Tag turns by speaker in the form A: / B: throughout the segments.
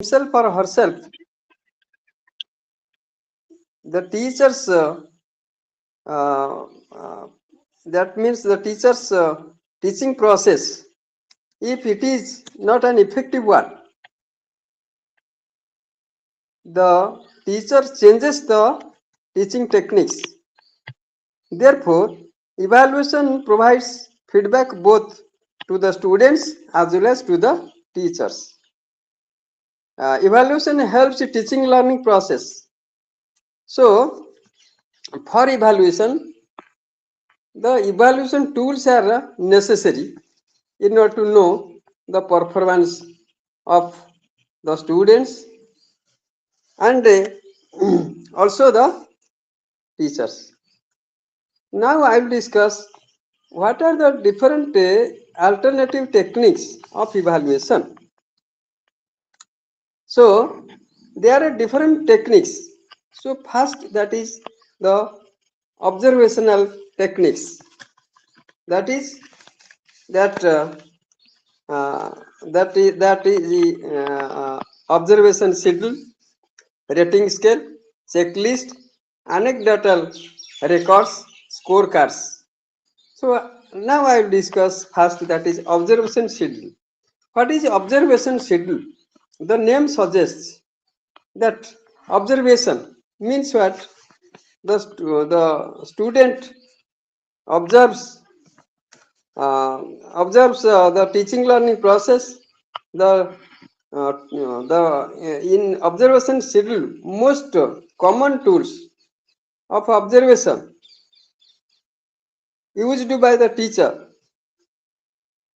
A: himself or herself, the teachers uh, uh, that means the teacher's teaching process, if it is not an effective one, the teacher changes the teaching techniques. Therefore, evaluation provides feedback both to the students as well as to the teachers. Evaluation helps the teaching learning process. So, for evaluation, the evaluation tools are necessary in order to know the performance of the students and also the teachers. Now I will discuss what are the different alternative techniques of evaluation. So there are different techniques. So first, that is the observational techniques. That is that that is the observation schedule, rating scale, checklist, anecdotal records, scorecards. So now I will discuss first, that is observation schedule. What is observation schedule? The name suggests that observation means what? The student observes the teaching learning process. The in observation schedule, most common tools of observation used by the teacher,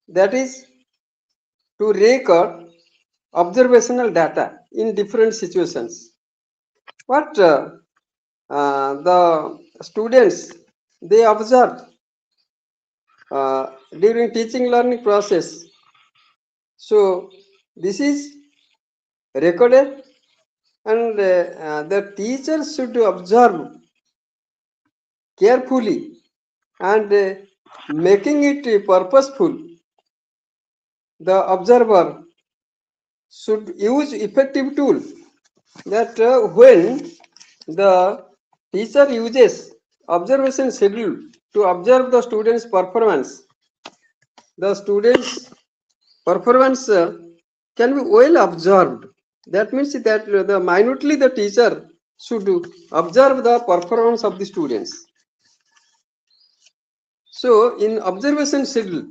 A: that is to record observational data in different situations. What the students they observe during teaching learning process. So this is recorded, and the teacher should observe carefully and making it purposeful. The observer should use effective tool, that when the teacher uses observation schedule to observe the students performance, the students performance can be well observed. That means that the minutely the teacher should observe the performance of the students. So in observation schedule,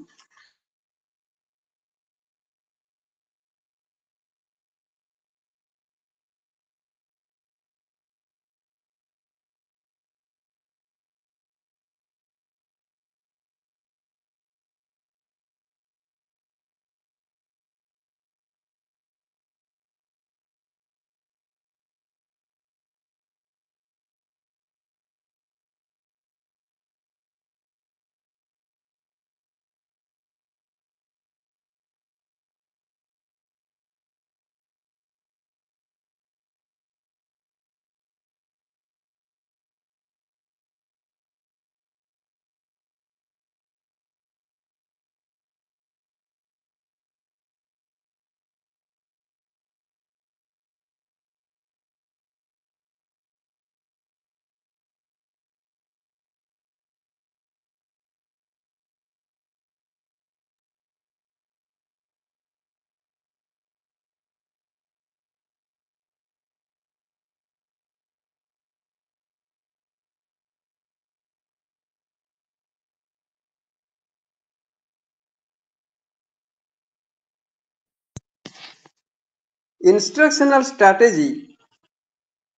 A: instructional strategy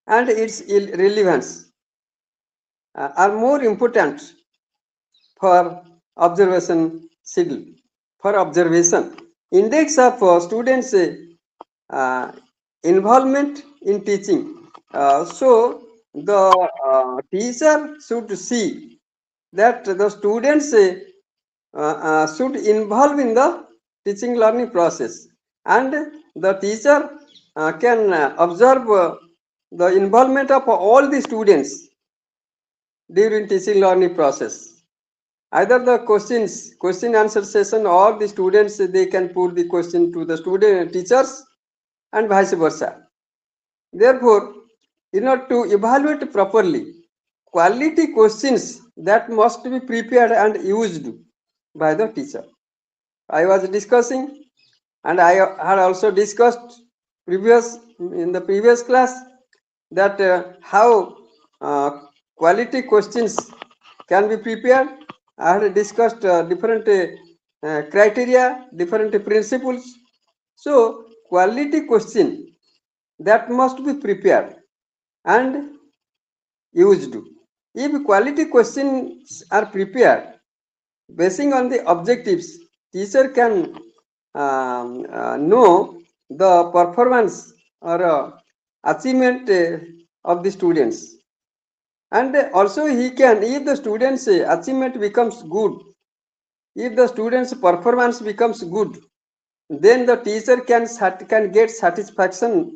A: and its relevance are more important for observation schedule. For observation, index of students uh, involvement in teaching. So the teacher should see that the students should involve in the teaching learning process, and the teacher can observe the involvement of all the students during teaching learning process. Either the question answer session, or the students they can put the question to the student teachers, and vice versa. Therefore, in order to evaluate properly, quality questions that must be prepared and used by the teacher. I was discussing, and I had also discussed in the previous class that how quality questions can be prepared. I had discussed different criteria, different principles. So quality question that must be prepared and used. If quality questions are prepared basing on the objectives, teacher can know the performance or achievement of the students, and also he can, if the students achievement becomes good, if the students performance becomes good, then the teacher can get satisfaction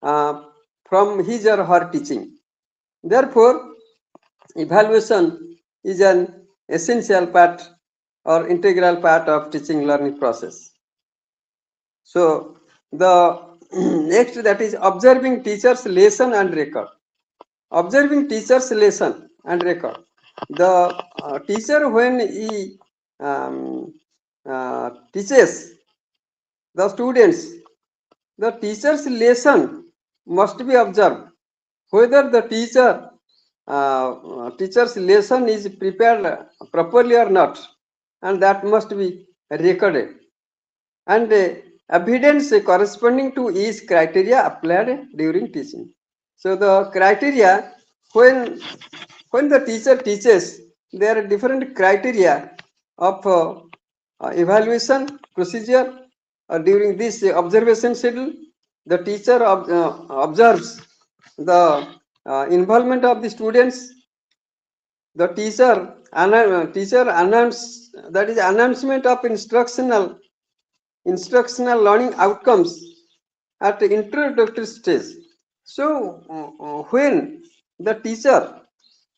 A: uh, from his or her teaching. Therefore, evaluation is an essential part or integral part of teaching learning process. So the next, that is observing teacher's lesson and record. Observing teacher's lesson and record. The teacher, when he teaches the students, the teacher's lesson must be observed. Whether the teacher's lesson is prepared properly or not, and that must be recorded, and evidence corresponding to each criteria applied during teaching. So the criteria, when the teacher teaches, there are different criteria of evaluation procedure. During this observation schedule, the teacher observes the involvement of the students. The teacher announce, that is announcement of instructional learning outcomes at the introductory stage. So when the teacher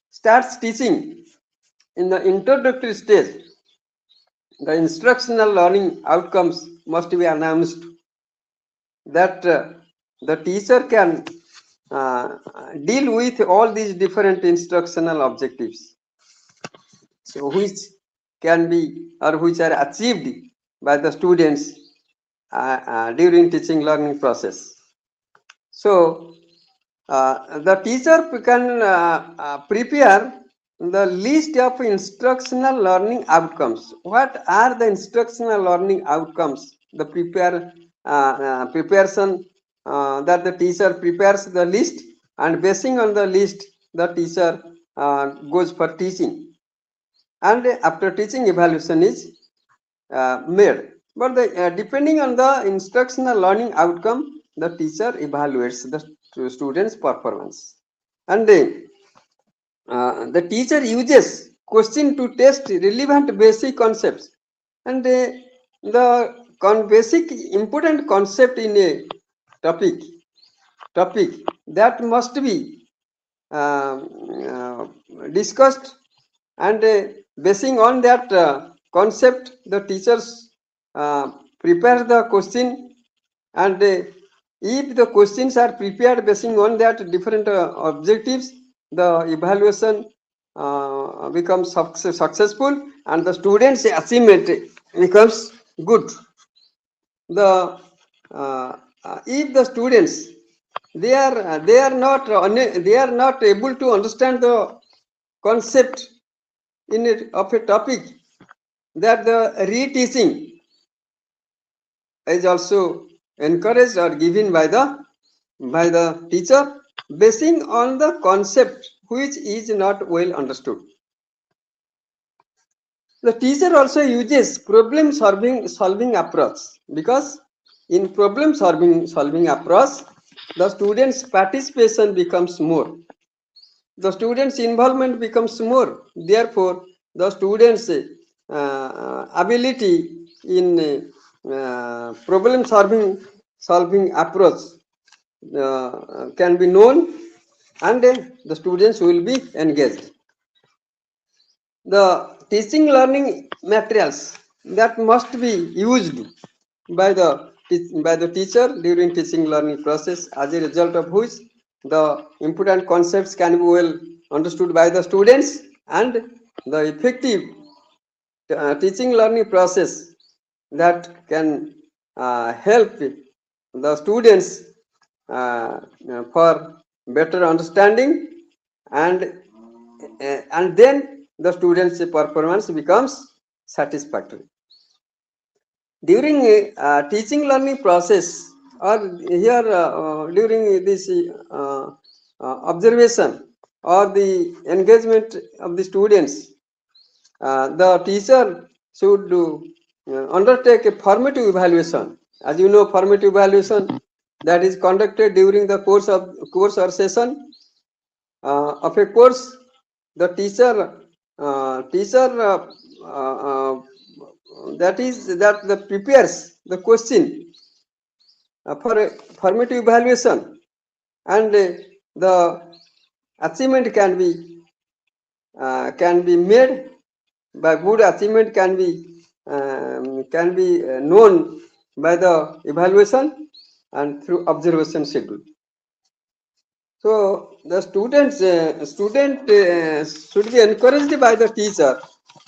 A: starts teaching in the introductory stage, the instructional learning outcomes must be announced, that the teacher can deal with all these different instructional objectives, so which can be or which are achieved by the students during teaching learning process. So the teacher can prepare the list of instructional learning outcomes. What are the instructional learning outcomes? The preparation that the teacher prepares the list, and basing on the list, the teacher goes for teaching, and after teaching, evaluation is made. But depending on the instructional learning outcome, the teacher evaluates the student's performance, and the teacher uses question to test relevant basic concepts, and the basic important concept in a topic that must be discussed, and basing on that concept, the teachers prepare the question, and if the questions are prepared basing on that different objectives, the evaluation becomes successful, and the students' achievement becomes good. The if the students, they are not able to understand the concept of a topic, that the reteaching is also encouraged or given by the teacher, basing on the concept which is not well understood. The teacher also uses problem solving approach, because in problem solving approach, the students' participation becomes more, the students' involvement becomes more. Therefore, the students' ability in problem solving approach can be known, and the students will be engaged. The teaching learning materials that must be used by the by the teacher during teaching learning process, as a result of which the important concepts can be well understood by the students, and the effective teaching learning process that can help the students for better understanding, and then the students performance becomes satisfactory. During teaching learning process, or here during this observation or the engagement of the students, the teacher should undertake a formative evaluation. As you know, formative evaluation that is conducted during the course or session of a course. The teacher that the prepares the question for a formative evaluation, and the achievement can be made by good achievement can be known by the evaluation and through observation schedule. So the student should be encouraged by the teacher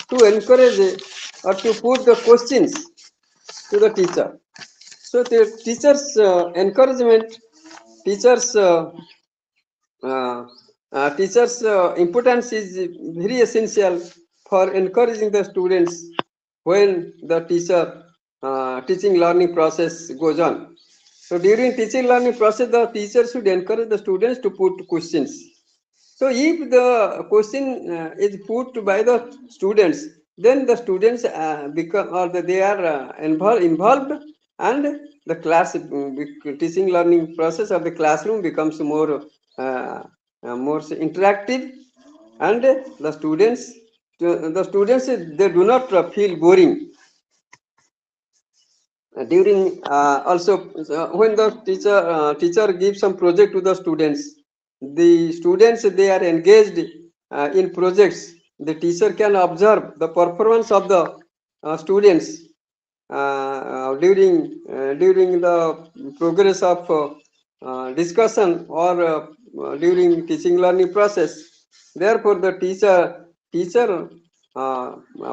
A: to encourage or to put the questions to the teacher. So the teacher's encouragement, teacher's importance is very essential for encouraging the students when the teaching learning process goes on. So during teaching learning process, the teacher should encourage the students to put questions. So if the question is put by the students, then the students become, or they are involved, and the class teaching learning process of the classroom becomes more interactive, and the students they do not feel boring. During also when the teacher gives some project to the students, they are engaged in projects. The teacher can observe the performance of the students during the progress of discussion or during teaching learning process. Therefore, the teacher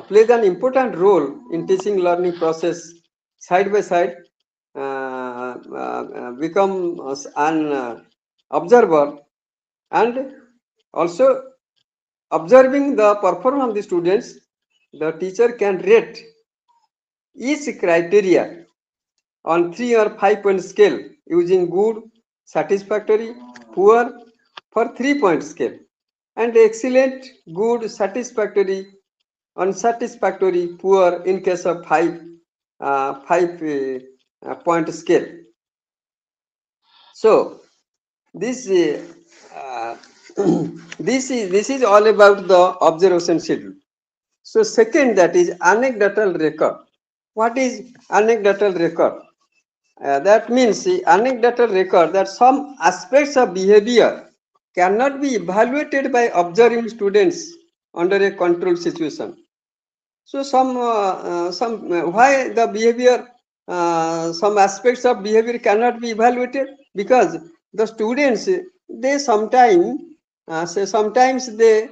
A: plays an important role in teaching learning process. Side by side, become an observer, and also observing the performance of the students, the teacher can rate each criteria on 3 or 5 point scale using good, satisfactory, poor for 3-point scale, and excellent, good, satisfactory, unsatisfactory, poor in case of 5-point scale. So this this is all about the observation schedule. So second, that is anecdotal record. What is anecdotal record? That means the anecdotal record that some aspects of behavior cannot be evaluated by observing students under a controlled situation. So why the behavior, some aspects of behavior cannot be evaluated, because the students they sometimes they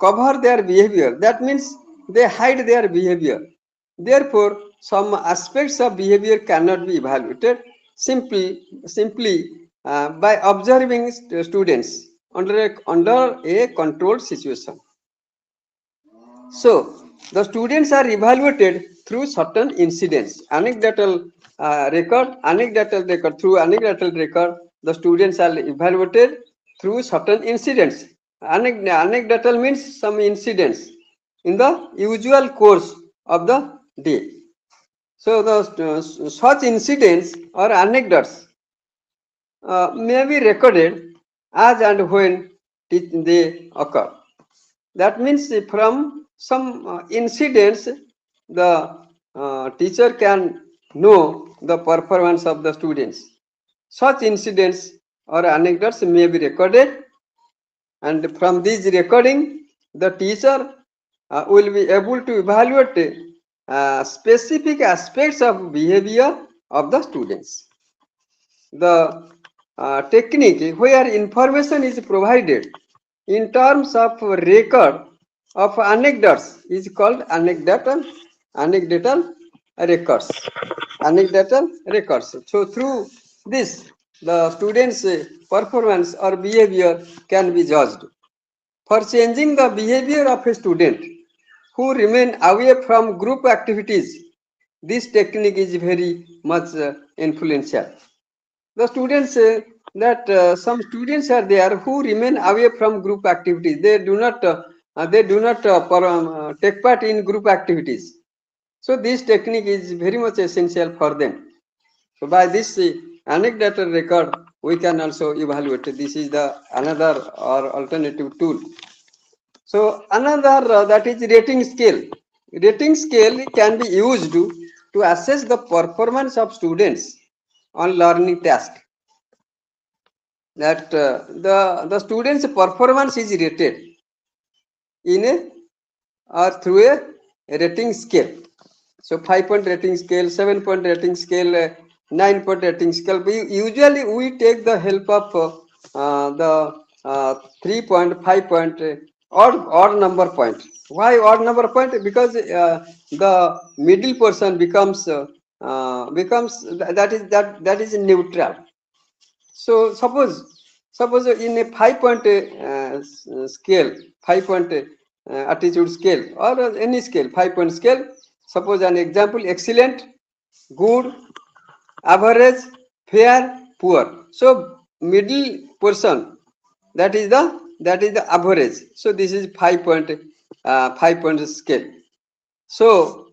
A: cover their behavior. That means they hide their behavior. Therefore, some aspects of behavior cannot be evaluated simply by observing students under a controlled situation. So the students are evaluated through certain incidents. Anecdotal record. Through anecdotal record, the students are evaluated through certain incidents. Anecdotal means some incidents in the usual course of the day. So the such incidents or anecdotes may be recorded as and when they occur. That means from some incidents, the teacher can know the performance of the students. Such incidents or anecdotes may be recorded, and from these recording, the teacher will be able to evaluate specific aspects of behavior of the students. The technique where information is provided in terms of record of anecdotes is called anecdotal records. Anecdotal records. So through this, the students' performance or behavior can be judged. For changing the behavior of a student who remain away from group activities, this technique is very much influential. The students that some students are there who remain away from group activities. They do not take part in group activities. So this technique is very much essential for them. So by this anecdotal record, we can also evaluate. This is the another or alternative tool. So another that is rating scale. Rating scale can be used to assess the performance of students on learning task. That the students' performance is rated in a or through a rating scale. So 5-point rating scale, 7-point rating scale, 9-point rating scale. Usually we take the help of the 3-point, 5-point, odd number point. Why odd number point? Because the middle portion becomes that is neutral. So suppose in a 5-point scale, 5-point attitude scale or any scale, 5-point scale. Suppose an example: excellent, good, average, fair, poor. So middle portion, that is the average. So this is 5-point scale. So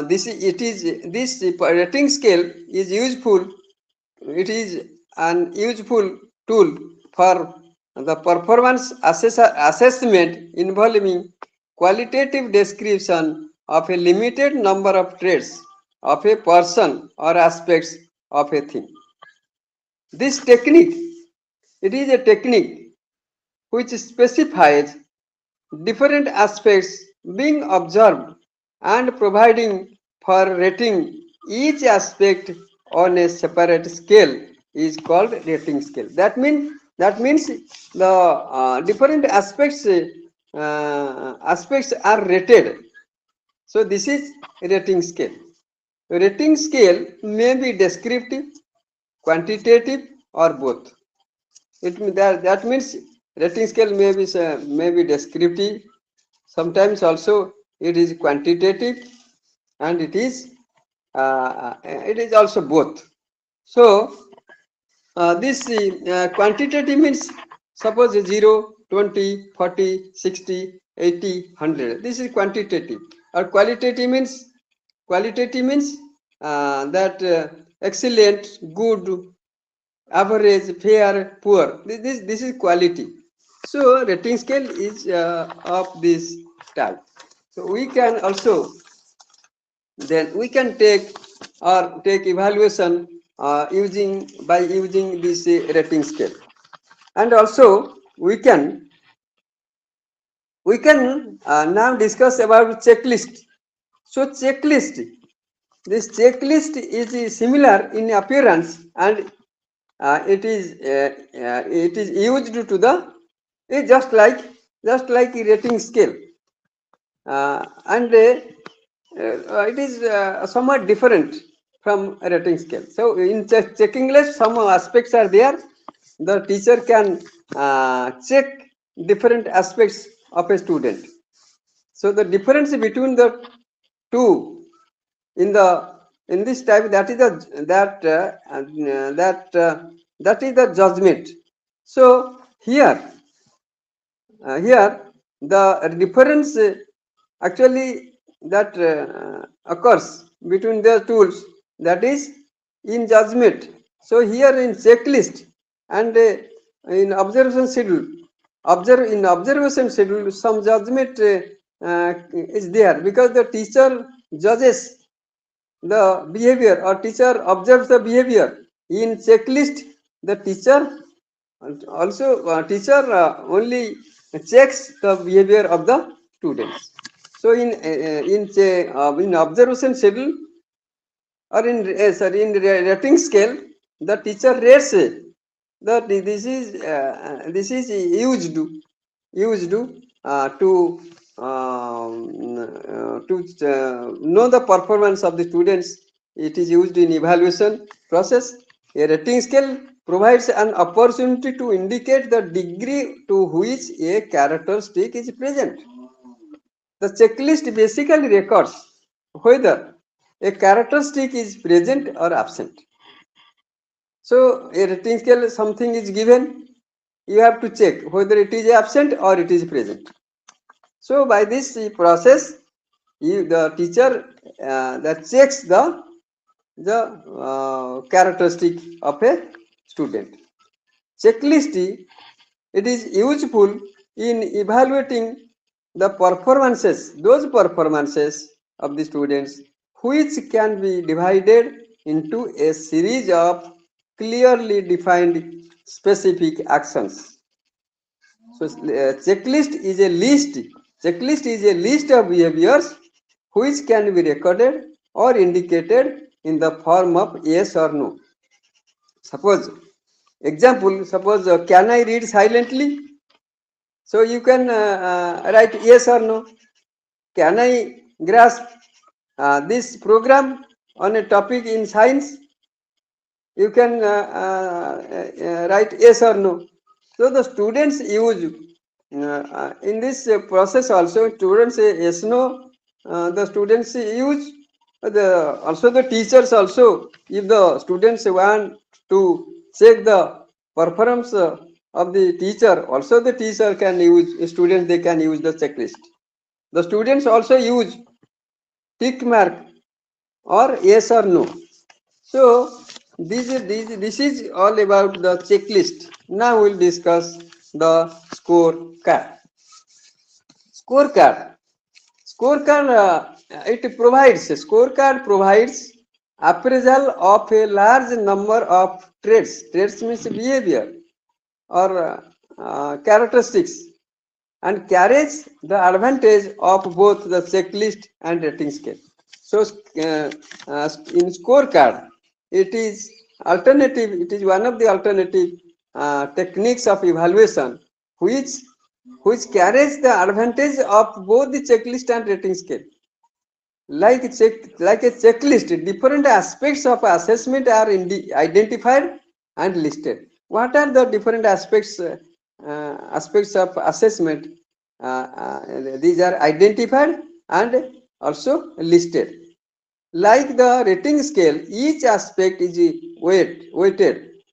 A: this rating scale is useful. It is an useful tool for the performance assessment involving qualitative description of a limited number of traits of a person or aspects of a thing. This technique, it is a technique which specifies different aspects being observed and providing for rating each aspect on a separate scale is called rating scale. That means the different aspects are rated. So this is rating scale. Rating scale may be descriptive, quantitative, or both. That means rating scale may be descriptive. Sometimes also it is quantitative, and it is also both. So this quantitative means suppose 0, 20, 40, 60, 80, 100. This is quantitative. Or qualitative means that excellent, good, average, fair, poor. This is quality. So rating scale is of this type. So we can also take evaluation using this rating scale, and also we can now discuss about checklist. So this checklist is similar in appearance, and it is used to the just like a rating scale, and it is somewhat different from a rating scale. So in checking list, some aspects are there. The teacher can check different aspects of a student. So the difference between the two in this type, that is the judgment. So here the difference actually that occurs between the tools, that is in judgment. So here in checklist and in observation schedule, in observation schedule, some judgment is there, because the teacher judges the behavior or teacher observes the behavior. In checklist, the teacher only checks the behavior of the students. So in observation schedule, or in sorry, in rating scale, the teacher rates that this is used to know the performance of the students. It is used in evaluation process. A rating scale provides an opportunity to indicate the degree to which a characteristic is present. The checklist basically records whether a characteristic is present or absent. So a rating scale, something is given, you have to check whether it is absent or it is present. So by this process, the teacher that checks the characteristic of a student. Checklist, it is useful in evaluating the performances, those performances of the students, which can be divided into a series of clearly defined specific actions. So checklist is a list. Checklist is a list of behaviors which can be recorded or indicated in the form of yes or no. Suppose example, suppose can I read silently? So you can write yes or no. Can I grasp this program on a topic in science? You can write yes or no. So the students use in this process also students say yes no. The students use the also the teachers also, if the students want to check the performance of the teacher, also the teacher can use, students they can use the checklist. The students also use tick mark or yes or no. So this is all about the checklist. Now we'll discuss the scorecard. Scorecard. Scorecard scorecard provides appraisal of a large number of traits. Traits means behavior or characteristics, and carries the advantage of both the checklist and rating scale. So in scorecard, it is alternative. It is one of the alternative techniques of evaluation, which carries the advantage of both the checklist and rating scale. Like a checklist, different aspects of assessment are identified and listed. What are the different aspects of assessment? These are identified and also listed. Like the rating scale, each aspect is weighted.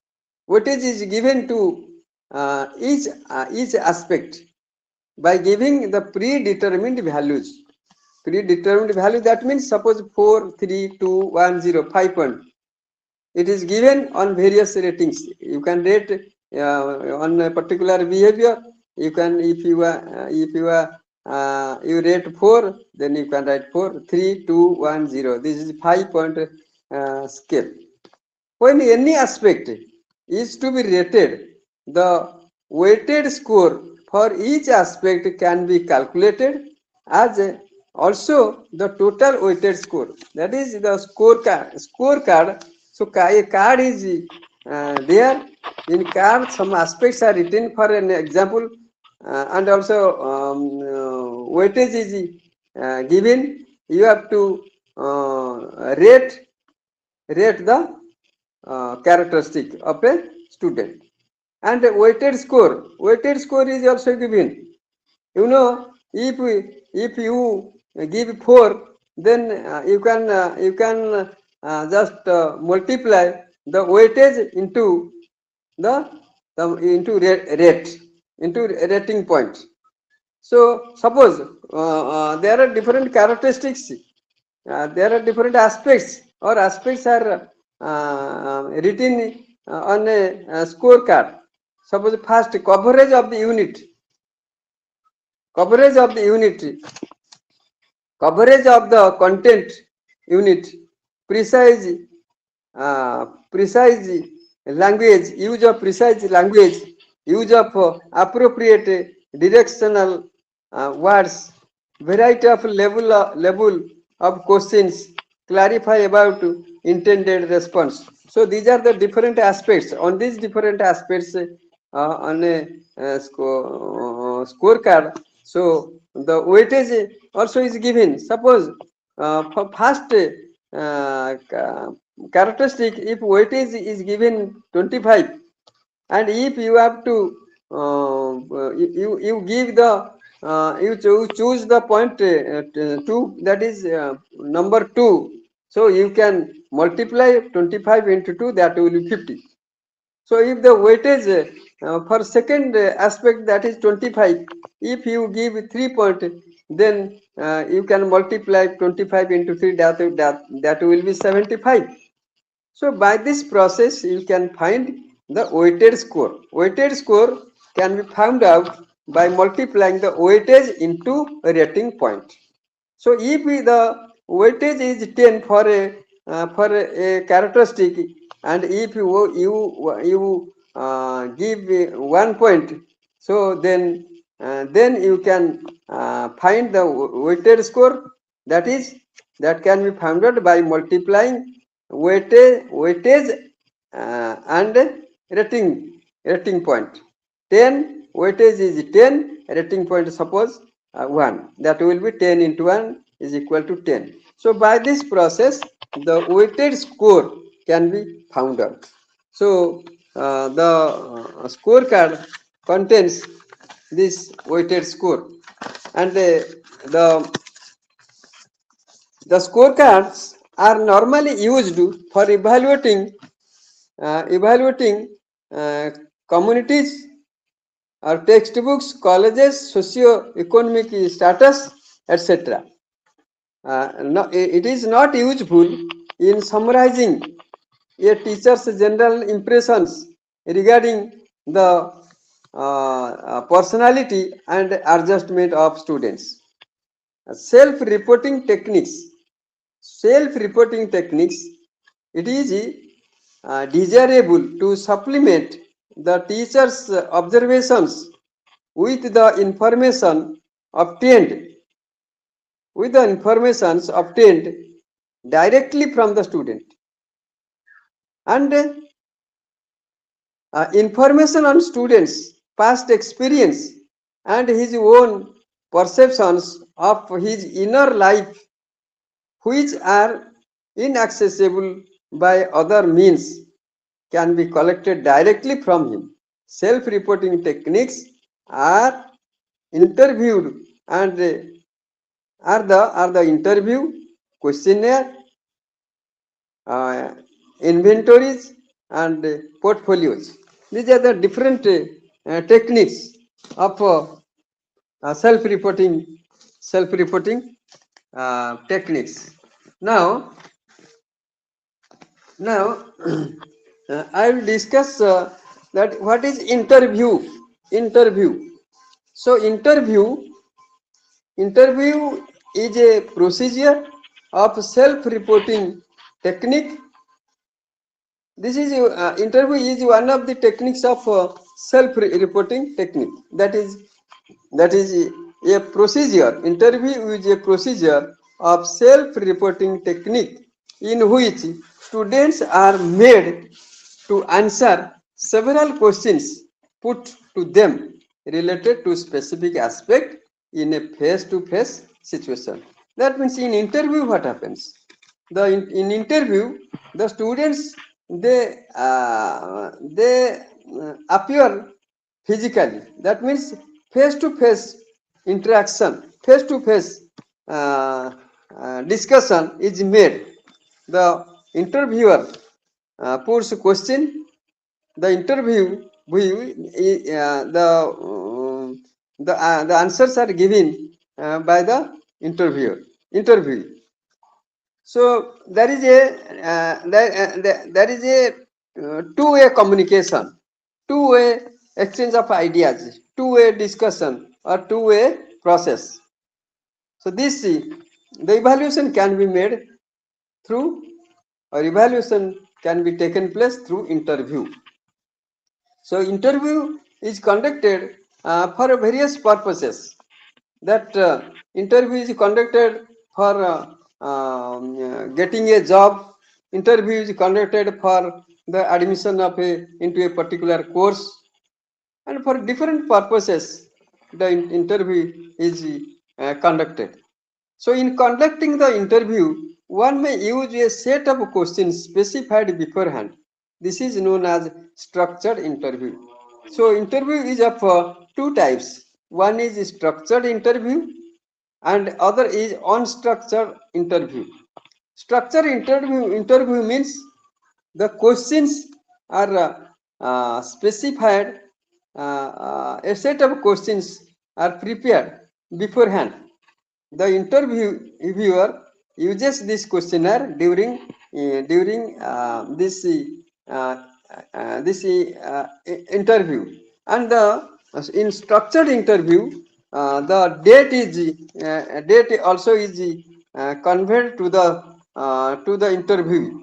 A: Weightage is given to each aspect by giving the predetermined values. Predetermined value, that means suppose 4, 3, 2, 1, 0, 5 point. It is given on various ratings. You can rate on a particular behavior. You can, if you you rate 4, then you can write 4, 3, 2, 1, 0. This is 5-point scale. When any aspect is to be rated, the weighted score for each aspect can be calculated as also the total weighted score. That is the scorecard. So a card is there. In card, some aspects are written. For an example, and also weightage is given. You have to rate the characteristic of a student. And weighted score is also given. You know, if you give 4, then you can just multiply the weightage into the into rate, into rating points. So suppose there are different characteristics, there are different aspects, or aspects are written on a scorecard. Suppose first, coverage of the unit, coverage of the unit, coverage of the content unit, precise precise language, use of precise language, use of appropriate directional words, variety of level of questions, clarify about intended response. So these are the different aspects. On these different aspects on a scorecard, so the weightage also is given. Suppose for first characteristic, if weightage is given 25, and if you have to you give the you choose the point 2, that is number 2, so you can multiply 25 into 2, that will be 50. So if the weightage for second aspect, that is 25, if you give 3 point, then you can multiply 25 into 3, that will be 75. So by this process, you can find the weighted score. Weighted score can be found out by multiplying the weightage into a rating point. So if the weightage is 10 for a characteristic, and if you give 1 point, so then you can find the weighted score, that can be found out by multiplying weightage and rating point. 10 weightage is 10, rating point suppose 1, that will be 10 into 1 is equal to 10. So by this process, the weighted score can be found out. So the scorecard contains this weighted score, and the scorecards are normally used for evaluating uh, communities or textbooks, colleges, socio-economic status, etc. No, it is not useful in summarizing a teacher's general impressions regarding the personality and adjustment of students. Self-reporting techniques. Self-reporting techniques. It is desirable to supplement the teacher's observations with the information obtained directly from the student, and information on students past experience and his own perceptions of his inner life, which are inaccessible by other means, can be collected directly from him. Self-reporting techniques are interviewed and are the interview, questionnaire, uh, inventories, and portfolios. These are the different techniques of self-reporting techniques. Now I will discuss that what is interview. Interview. So interview is a procedure of self-reporting technique. This is interview is one of the techniques of self-reporting technique. That is a procedure. Interview is a procedure of self-reporting technique in which students are made to answer several questions put to them related to specific aspect in a face-to-face situation. That means in interview what happens? In interview, the students they appear physically. That means face-to-face interaction, face-to-face discussion is made. The interviewer puts a question. The the answers are given by the interview. So there is a two-way communication, two-way exchange of ideas, two-way discussion, or two-way process. So the evaluation can be made through, or evaluation can be taken place through interview. So interview is conducted for various purposes. That interview is conducted for getting a job. Interview is conducted for the admission of into a particular course, and for different purposes the interview is conducted. So in conducting the interview, one may use a set of questions specified beforehand. This is known as structured interview. So interview is of two types. One is structured interview and other is unstructured interview. Structured interview means the questions are specified. A set of questions are prepared beforehand. The interviewer uses this questionnaire during interview, and in structured interview, the date also is conveyed to the interview.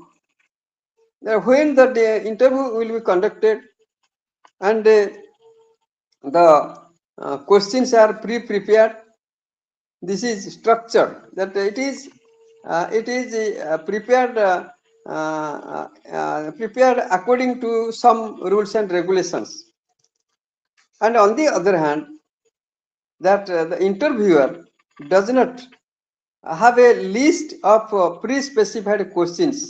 A: When the interview will be conducted, and the questions are pre-prepared. This is structured, that it is prepared according to some rules and regulations. And on the other hand, that the interviewer does not have a list of pre-specified questions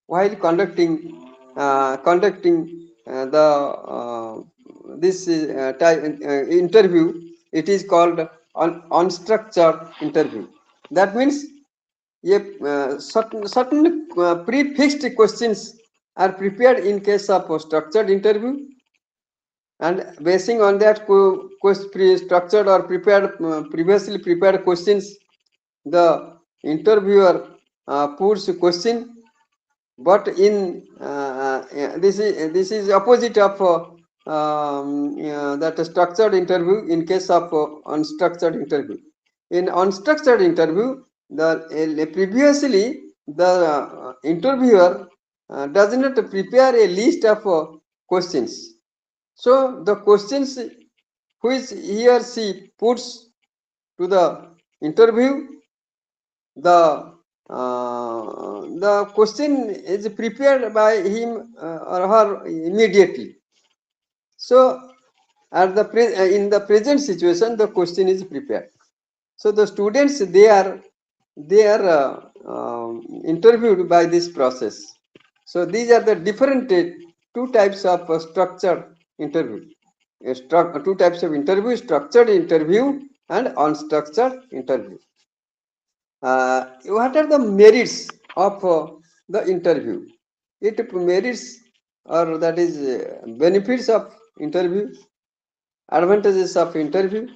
A: while conducting the this interview. It is called unstructured interview. That means certain prefixed questions are prepared in case of a structured interview, and basing on that structured or previously prepared questions, the interviewer puts a question. But in this is opposite of that structured interview in case of unstructured interview. In unstructured interview, the previously the interviewer does not prepare a list of questions. So the questions which he or she puts to the interview, the question is prepared by him or her immediately. So at the in the present situation, the question is prepared. So the students, they are interviewed by this process. So these are the different two types of structured interview. Two types of interview: structured interview and unstructured interview. What are the merits of the interview? It merits, or that is benefits of interview, advantages of interview.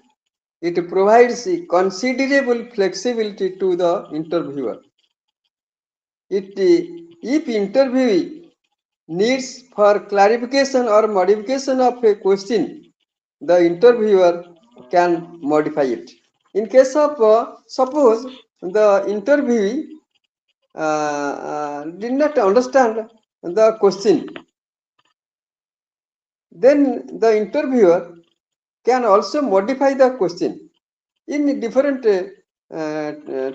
A: It provides considerable flexibility to the interviewer. If interviewee needs for clarification or modification of a question, the interviewer can modify it. In case of suppose the interviewee did not understand the question, then the interviewer can also modify the question in different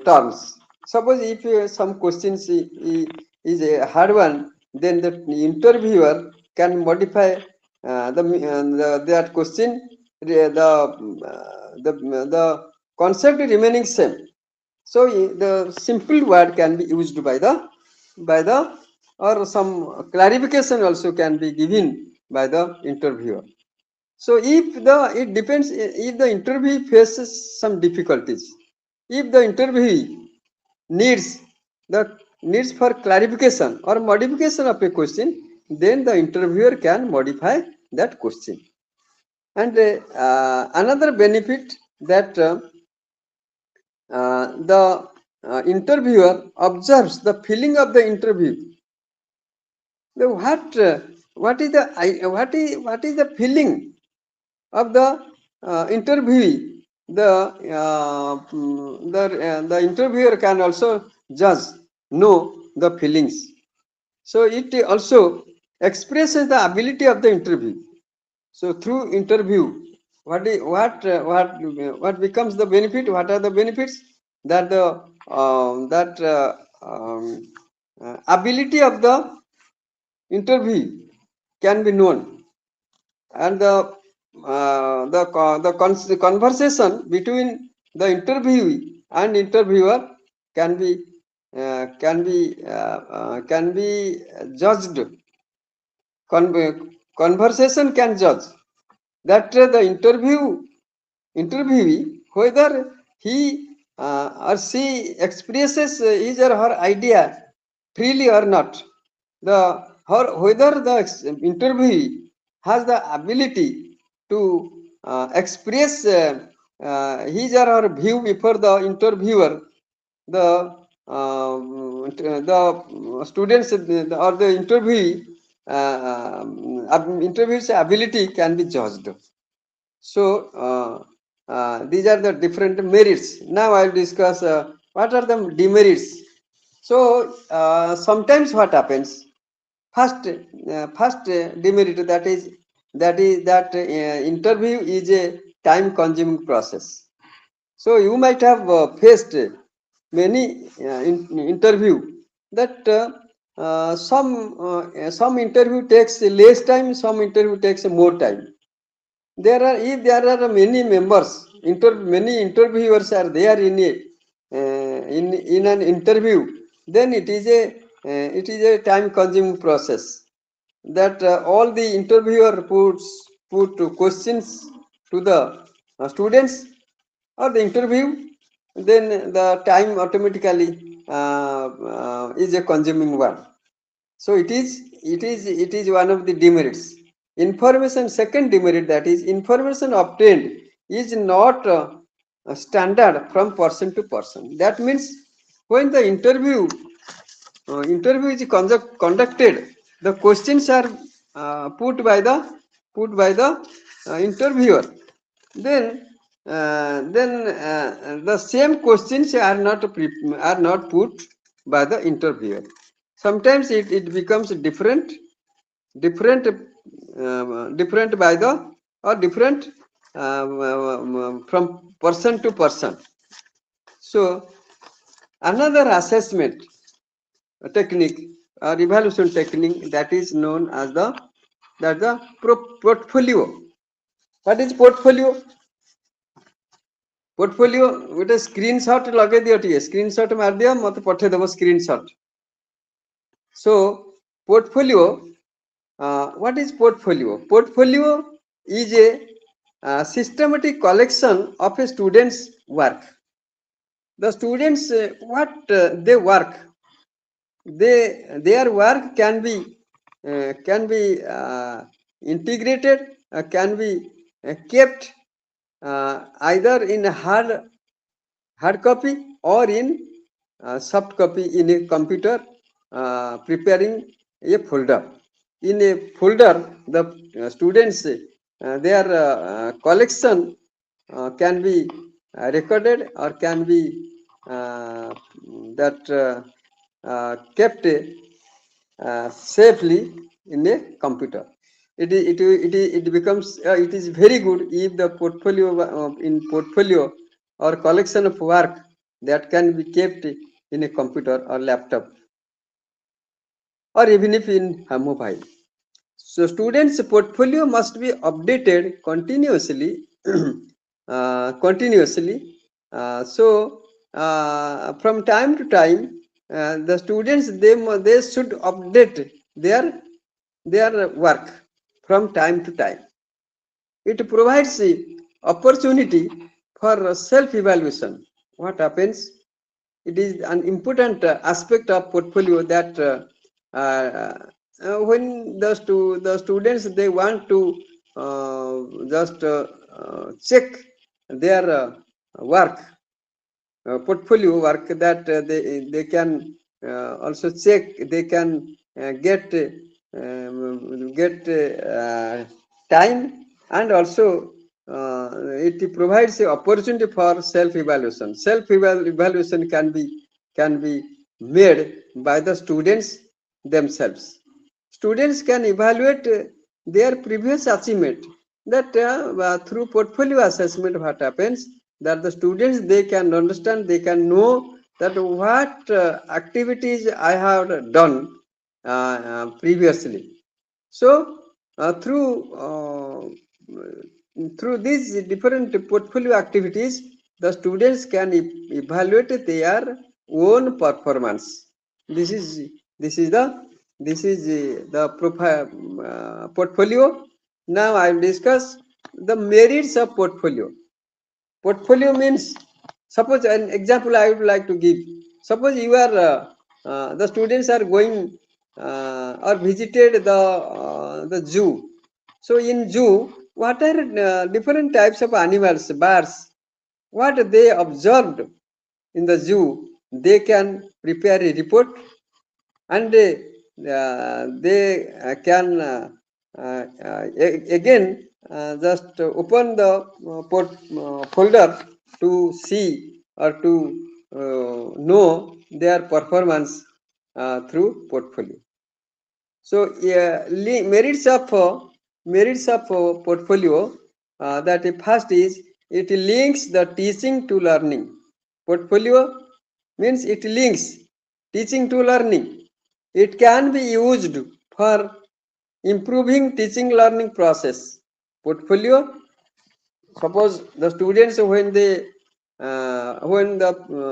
A: terms. Suppose if some questions is a hard one, then the interviewer can modify that question. The concept remaining same. So the simple word can be used by the or some clarification also can be given by the interviewer. So it depends if the interviewee faces some difficulties. If the interviewee needs for clarification or modification of a question, then the interviewer can modify that question. And another benefit, that the interviewer observes the feeling of the interview. What is the feeling of the interviewee? The interviewer can also know the feelings. So it also expresses the ability of the interview. So through interview, what becomes the benefit? What are the benefits? That the that ability of the interview can be known, and the conversation between the interviewee and interviewer can be can be judged. Conversation can judge that the interviewee, whether he or she expresses his or her idea freely or not, whether the interviewee has the ability to express his or her view before the interviewer, the the students or the interviewee's ability can be judged. So these are the different merits. Now I will discuss what are the demerits. So sometimes what happens? First demerit, that interview is a time-consuming process. So you might have faced many interview that some interview takes less time, some interview takes more time. If there are many members, many interviewers are there in an interview, then it is a time consuming process, that all the interviewer put questions to the students or the interview, then the time automatically is a consuming one. So it is one of the demerits. Information, second demerit, that is information obtained is not standard from person to person. That means when the interview is conducted, the questions are put by the interviewer. Then the same questions are not put by the interviewer. Sometimes it becomes different by the or different from person to person. So another assessment technique or evaluation technique, that is known as the portfolio. What is portfolio? Portfolio गोटे screenshot लगे दियो, टिके screenshot मार दियो, मत पठे देबो screenshot. So portfolio, what is portfolio? Portfolio is a systematic collection of a student's work. The students what they work, their work can be integrated, can be kept either in hard copy or in soft copy in a computer, preparing a folder. In a folder, the students their collection can be recorded or can be kept safely in a computer. It becomes it is very good if the portfolio in portfolio or collection of work that can be kept in a computer or laptop, or even if in a mobile. So students' portfolio must be updated continuously. From time to time, the students they should update their work from time to time. It provides the opportunity for self-evaluation. What happens? It is an important aspect of portfolio that when the students they want to just check their work, portfolio work, that they can also check, they can get time, and also it provides the opportunity for self-evaluation. Self-evaluation can be made by the students themselves. Students can evaluate their previous achievement. That through portfolio assessment, what happens, that the students they can understand, they can know that what activities I have done previously. So through these different portfolio activities, the students can evaluate their own performance. This is this is the the profile portfolio. Now I will discuss the merits of portfolio. Portfolio means, suppose an example I would like to give. Suppose you are the students are going or visited the zoo. So in zoo, what are different types of animals, birds? What they observed in the zoo, they can prepare a report, and they can again just open the folder to see or to know their performance through portfolio. So merits of portfolio, that first is it links the teaching to learning. Portfolio means it links teaching to learning. It can be used for improving teaching learning process. Portfolio, suppose the students when the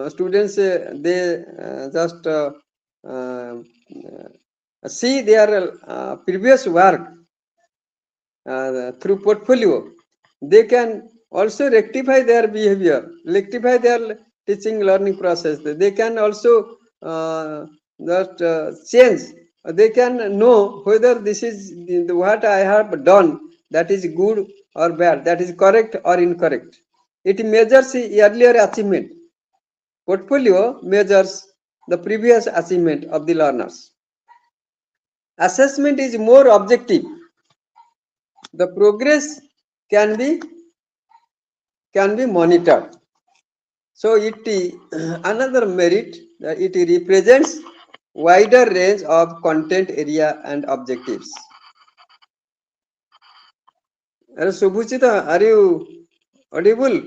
A: students they just uh, see their previous work through portfolio, they can also rectify their behavior, rectify their teaching learning process. They can also that change. They can know whether this is what I have done, that is good or bad, that is correct or incorrect. It measures the earlier achievement. Portfolio measures the previous achievement of the learners. Assessment is more objective. The progress can be monitored. So it another merit that it represents wider range of content area and objectives. Subhuchita, are you audible?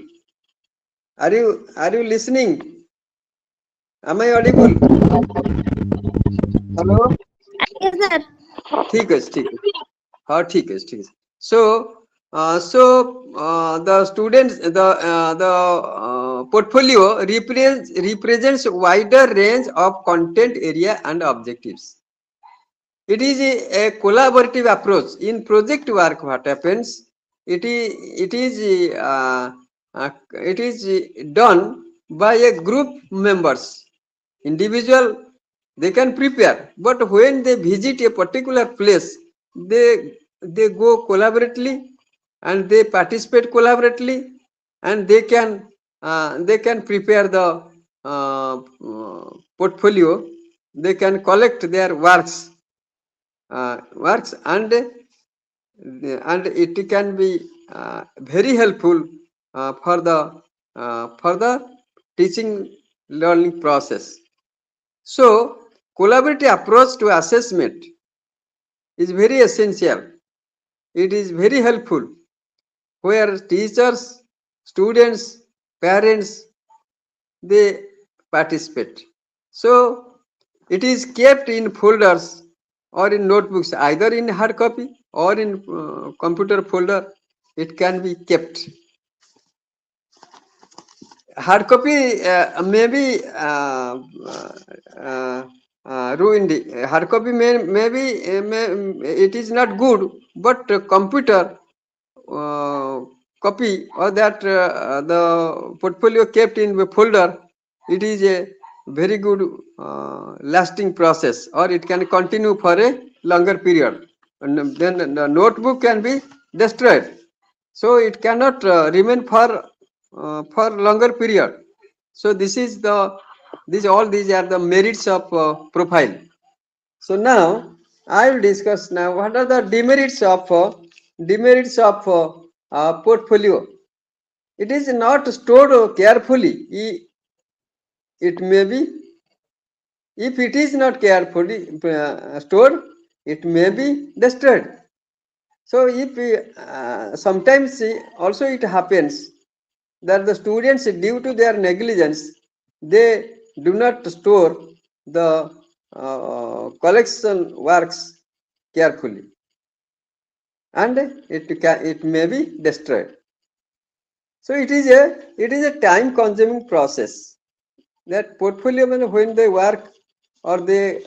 A: Are you listening? Am I audible? Hello?
B: Yes, sir.
A: ठीक है ठीक है हाँ ठीक है ठीक है so the students the portfolio represents wider range of content area and objectives. It is a collaborative approach in project work. What happens, it is done by a group members. Individual, they can prepare, but when they visit a particular place, they go collaboratively and they participate collaboratively, and they can prepare the portfolio. They can collect their works, and it can be very helpful for the teaching learning process. So collaborative approach to assessment is very essential. It is very helpful where teachers, students, parents, they participate. So it is kept in folders or in notebooks, either in hard copy or in computer folder. It can be kept. Hard copy may be ruined. Hard copy it is not good, but computer copy, or that the portfolio kept in a folder, it is a very good lasting process, or it can continue for a longer period. And then the notebook can be destroyed, so it cannot remain for longer period. So this is all these are the merits of profile. So now I will discuss now what are the demerits of portfolio. It is not stored carefully. It may be, if it is not carefully stored, it may be destroyed. So if sometimes also it happens that the students, due to their negligence, they do not store the collection works carefully, and it may be destroyed. So it is a time consuming process. That portfolio, when they work or they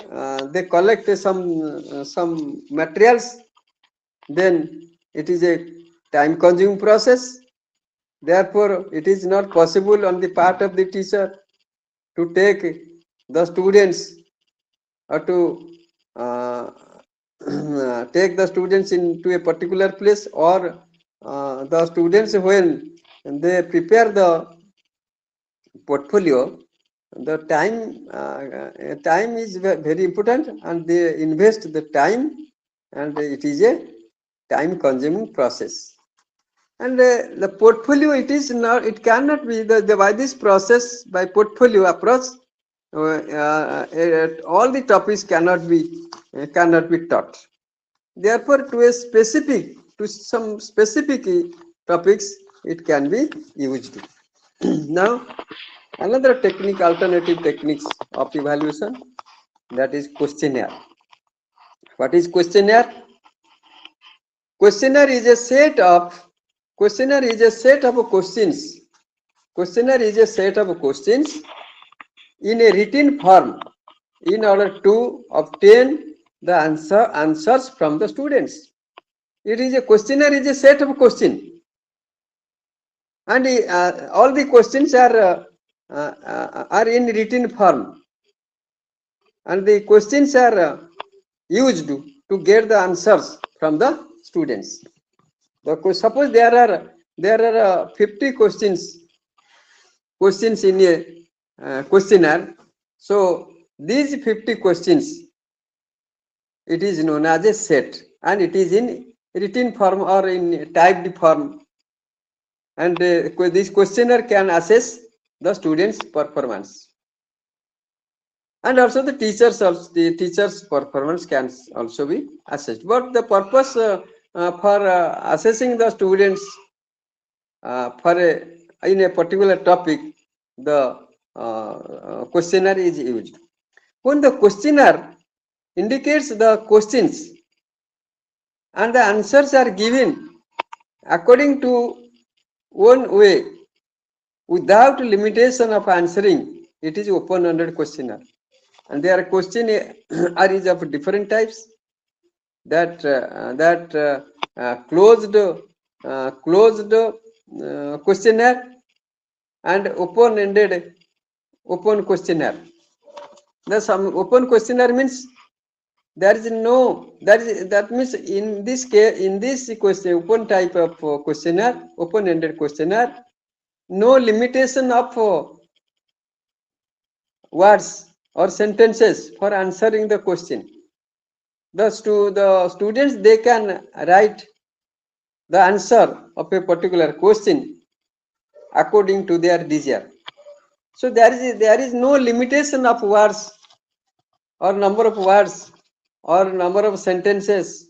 A: collect some materials, then it is a time consuming process. Therefore, it is not possible on the part of the teacher to take the students or to uh, take the students into a particular place, or the students, when they prepare the portfolio, the time is very important, and they invest the time, and it is a time consuming process. And the portfolio, it cannot be by this process, by portfolio approach, all the topics cannot be taught. Therefore, to some specific topics, it can be used. Now, another alternative techniques of evaluation, that is questionnaire. What is questionnaire? Questionnaire is a set of questions. Questionnaire is a set of questions in a written form in order to obtain the answers from the students. Questionnaire is a set of questions, and all the questions are in written form, and the questions are used to get the answers from the students. Suppose there are 50 questions in a questionnaire. So these 50 questions, it is known as a set, and it is in written form or in typed form, and this questionnaire can assess the students' performance, and also the teachers' performance can also be assessed. But the purpose for assessing the students in a particular topic, the questionnaire is used. When the questionnaire indicates the questions and the answers are given according to one way without limitation of answering, it is open-ended questionnaire. And there are questionnaires of different types. That closed questionnaire, and open questionnaire. Some open questionnaire means there is no that means in this case, in this question, open type of questionnaire, open-ended questionnaire, no limitation of words or sentences for answering the question. The students, they can write the answer of a particular question according to their desire. So there is no limitation of words or number of words or number of sentences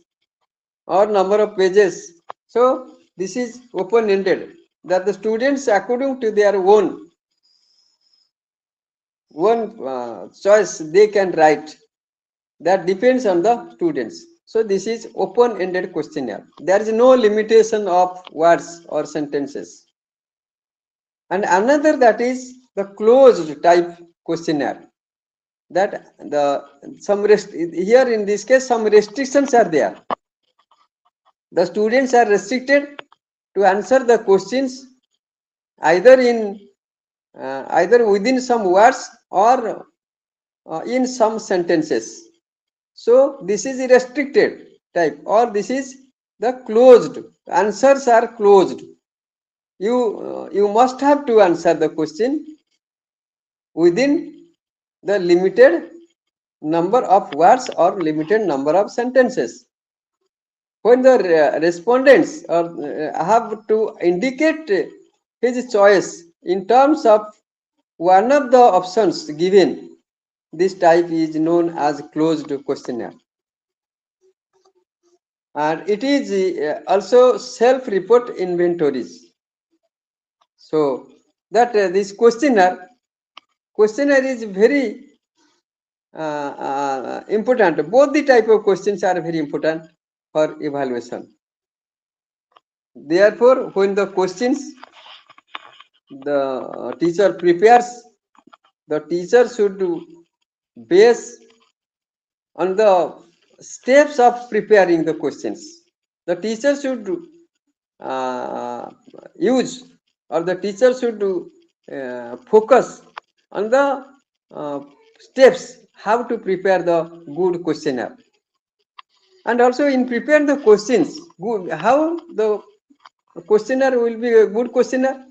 A: or number of pages. So this is open-ended, that the students, according to their own choice, they can write. That depends on the students. So this is open-ended questionnaire. There is no limitation of words or sentences. And another, that is the closed type questionnaire. That here in this case, some restrictions are there. The students are restricted to answer the questions either within some words or in some sentences. So this is a restricted type, or this is the closed. Answers are closed. You must have to answer the question within the limited number of words or limited number of sentences. When the respondents have to indicate his choice in terms of one of the options given, this type is known as closed questionnaire. And it is also self-report inventories. So that this questionnaire questionnaire is very important. Both the type of questions are very important for evaluation. Therefore, when the questions the teacher prepares, the teacher should base on the steps of preparing the questions. The teacher should use, or the teacher should focus on the steps how to prepare the good questionnaire, and also in preparing the questions, how the questionnaire will be a good questionnaire.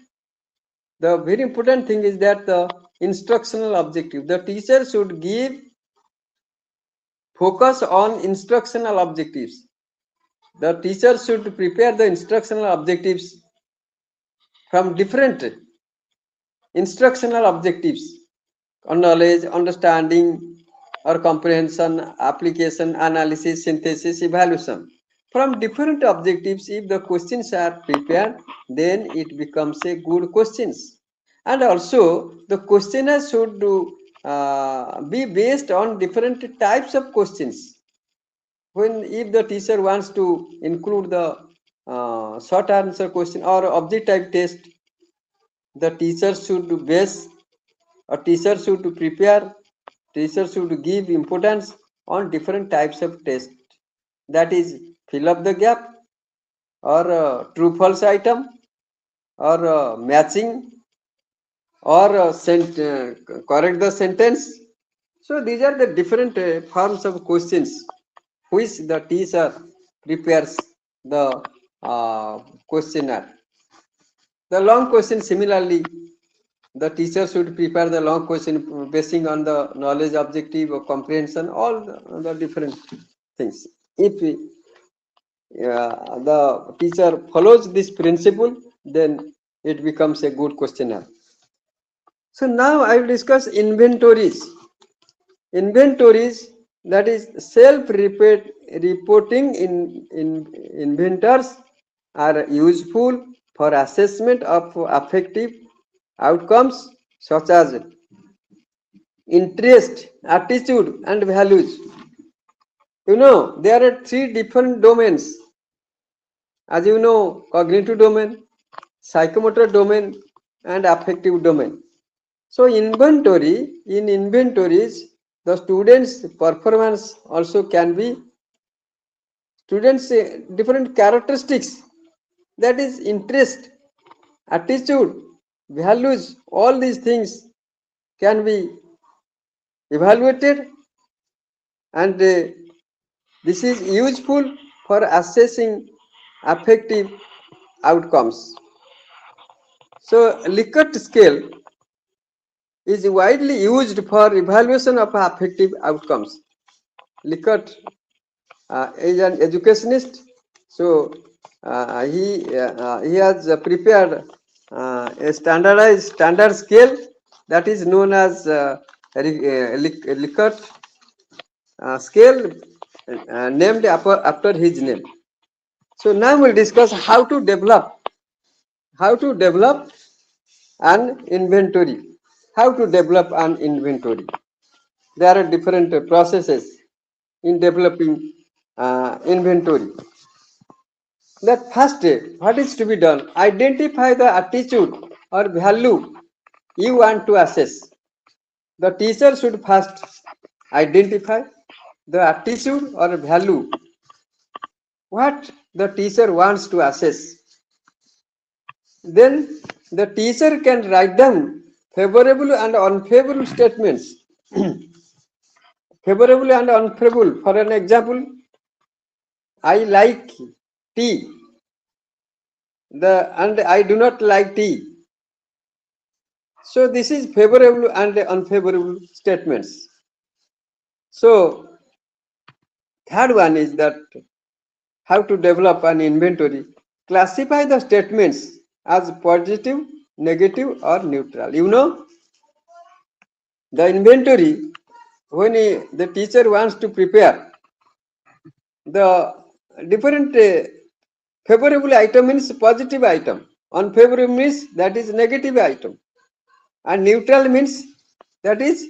A: The very important thing is that the instructional objective, the teacher should give focus on instructional objectives. The teacher should prepare the instructional objectives from different instructional objectives on knowledge, understanding or comprehension, application, analysis, synthesis, evaluation. From different objectives, if the questions are prepared, then it becomes a good questions. And also the questionnaire should be based on different types of questions. When if the teacher wants to include the short answer question or object type test, the teacher should base, a teacher should prepare, teacher should give importance on different types of tests. That is, fill up the gap, or true false item, or matching, or correct the sentence. So these are the different forms of questions which the teacher prepares the questionnaire. The long question, similarly, the teacher should prepare the long question basing on the knowledge objective or comprehension, all the different things. If the teacher follows this principle, then it becomes a good questionnaire. So now I will discuss inventories. Inventories, that is self-reporting in inventors, are useful for assessment of affective outcomes such as interest, attitude, and values. You know, there are three different domains. As you know, cognitive domain, psychomotor domain, and affective domain. So in inventories, the students' performance also can be students' different characteristics, that is interest, attitude, values, all these things can be evaluated, and this is useful for assessing affective outcomes. So Likert scale is widely used for evaluation of affective outcomes. Likert is an educationist, so he has prepared a standard scale that is known as Likert scale, named after his name. So now we'll discuss how to develop an inventory. How to develop an inventory? There are different processes in developing inventory. That first, what is to be done? Identify the attitude or value you want to assess. The teacher should first identify the attitude or value what the teacher wants to assess. Then the teacher can write down favorable and unfavorable statements. Favorable and unfavorable. For an example, I like tea, and I do not like tea. So this is favorable and unfavorable statements. So third one is that how to develop an inventory. Classify the statements as positive, negative, or neutral. You know, the inventory, when the teacher wants to prepare the different favorable item means positive item, unfavorable means that is negative item, and neutral means That is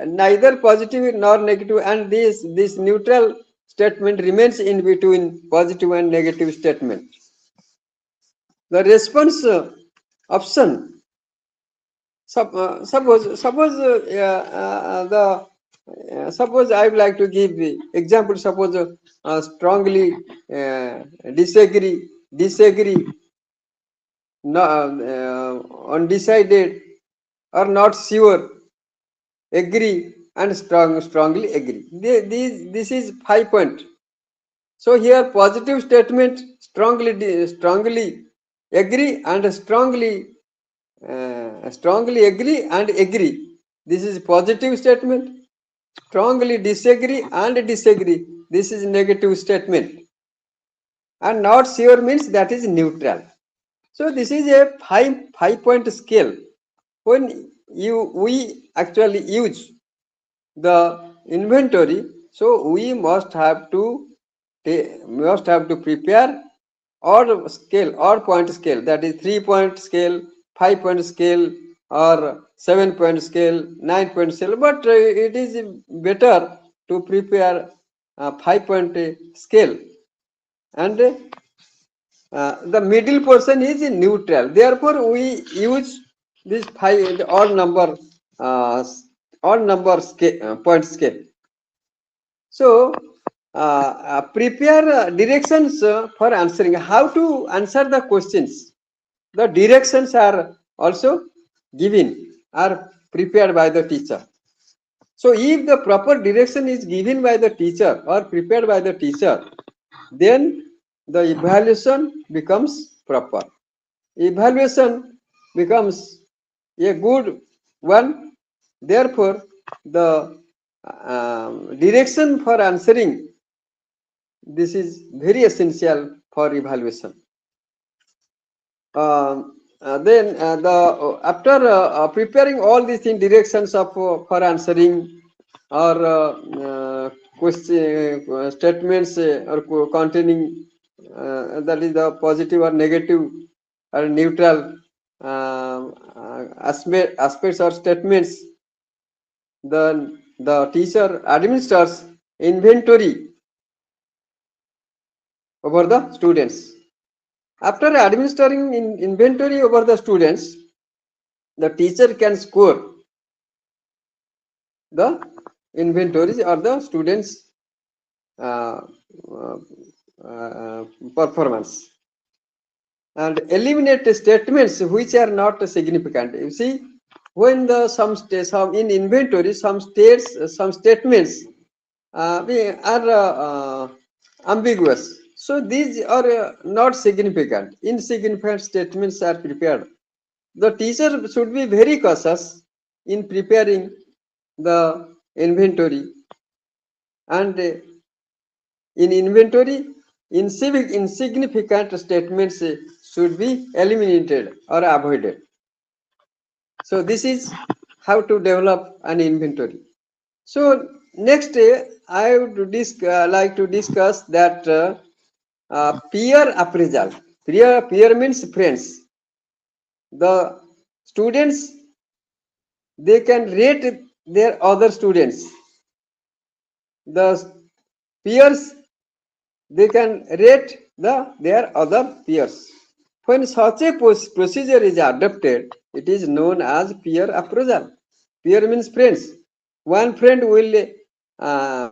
A: neither positive nor negative, and this neutral statement remains in between positive and negative statement. The response option. Suppose I would like to give the example. Suppose strongly disagree, no, undecided, or not sure, agree, and strongly agree. This is 5 point. So here positive statement strongly agree and strongly agree and agree. This is positive statement. Strongly disagree and disagree. This is negative statement. And not sure means that is neutral. So this is a five point scale. When we actually use the inventory, so we must have to prepare or point scale, that is 3 point scale, 5 point scale, or 7 point scale, 9 point scale, but it is better to prepare 5 point scale, and the middle portion is neutral. Therefore, we use this five uh, odd number scale, point scale. So, prepare directions for answering. How to answer the questions? The directions are also given, are prepared by the teacher. So, if the proper direction is given by the teacher or prepared by the teacher, then the evaluation becomes proper. Evaluation becomes a good one. Therefore, the direction for answering, this is very essential for evaluation. Then the after preparing all these things, directions of for answering, or question statements or containing, that is the positive or negative or neutral aspects or statements, the teacher administers inventory over the students. After administering inventory over the students, the teacher can score the inventories or the students' uh, uh, performance, and eliminate statements which are not significant. You see, when the some in inventory, some statements are ambiguous. So these are not significant. Insignificant statements are prepared. The teacher should be very cautious in preparing the inventory, and in inventory, insignificant statements should be eliminated or avoided. So this is how to develop an inventory. So next, I would like to discuss that peer appraisal. Peer means friends. The students, they can rate their other students. The peers, they can rate their other peers. When such a procedure is adopted, it is known as peer appraisal. Peer means friends. One friend will uh,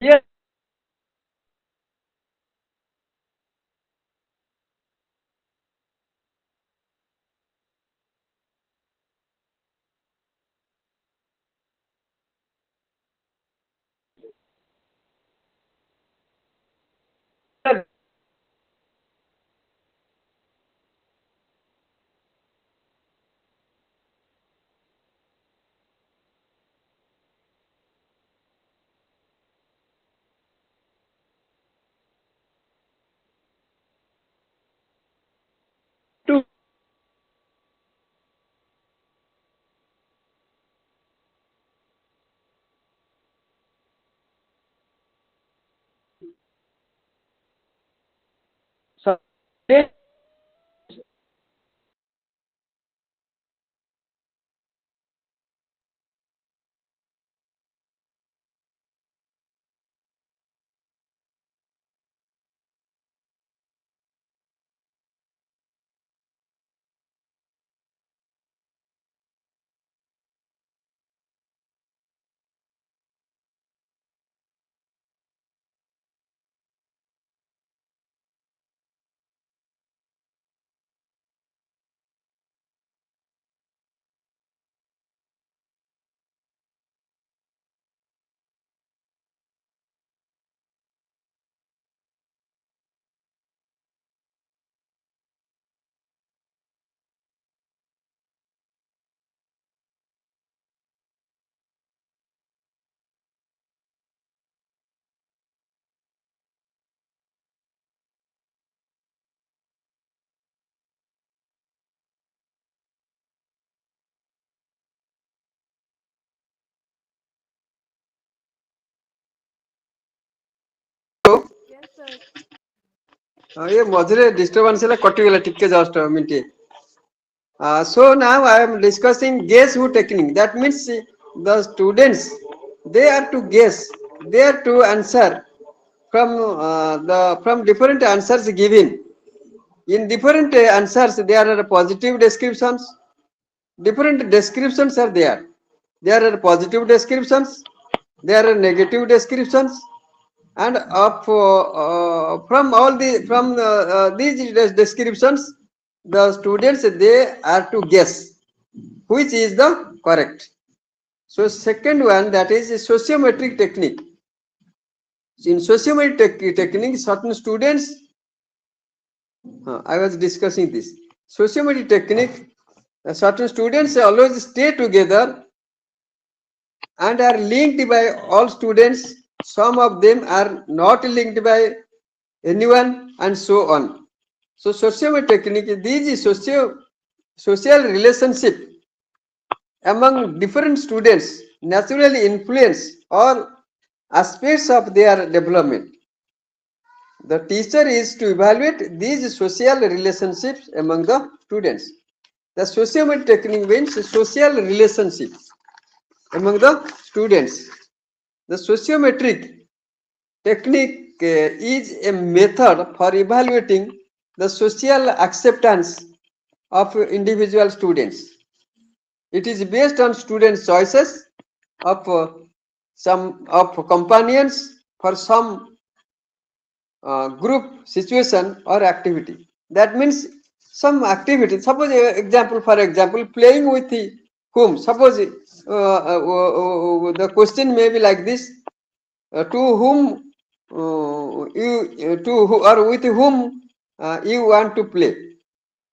A: Yes. To so ये मझे disturbance कटिगला टिके just minute so now I am discussing guess who technique. That means the students they are to guess, they are to answer from the from different answers given. In different answers there are positive descriptions. Different descriptions are there. There are positive descriptions. There are negative descriptions, and from all the from these descriptions, the students they are to guess which is the correct. So second one, that is sociometric technique. In sociometric technique, certain students, I was discussing this. Sociometric technique, certain students always stay together and are linked by all students. Some of them are not linked by anyone, and so on. So sociometric technique, these social relationship among different students naturally influence all aspects of their development. The teacher is to evaluate these social relationships among the students. The sociometric technique means social relationships among the students. The sociometric technique is a method for evaluating the social acceptance of individual students. It is based on students' choices of some of companions for some group situation or activity. That means some activity. Suppose example, for example, playing with whom. Suppose the question may be like this: to whom to who or with whom you want to play.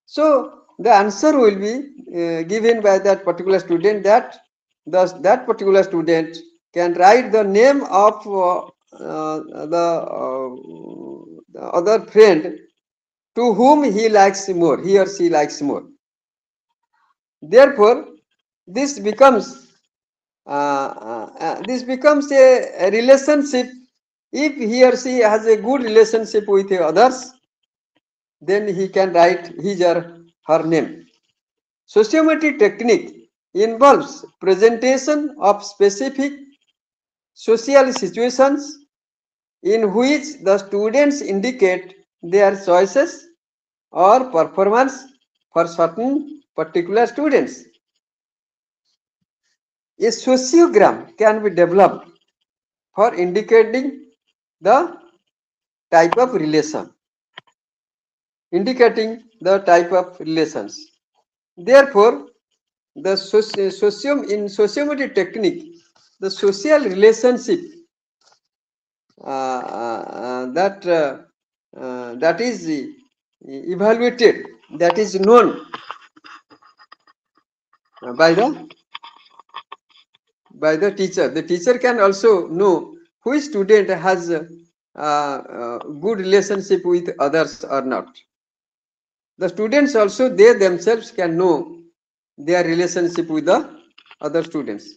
A: So the answer will be given by that particular student, that thus that particular student can write the name of the other friend to whom he likes more, he or she likes more. Therefore, this becomes a relationship. If he or she has a good relationship with others, then he can write his or her name. Sociometric technique involves presentation of specific social situations in which the students indicate their choices or performance for certain particular students. A sociogram can be developed for indicating the type of relation, indicating the type of relations. Therefore, the in sociometry technique, the social relationship that is evaluated, that is known by the teacher. The teacher can also know which student has good relationship with others or not. The students also, they themselves can know their relationship with the other students.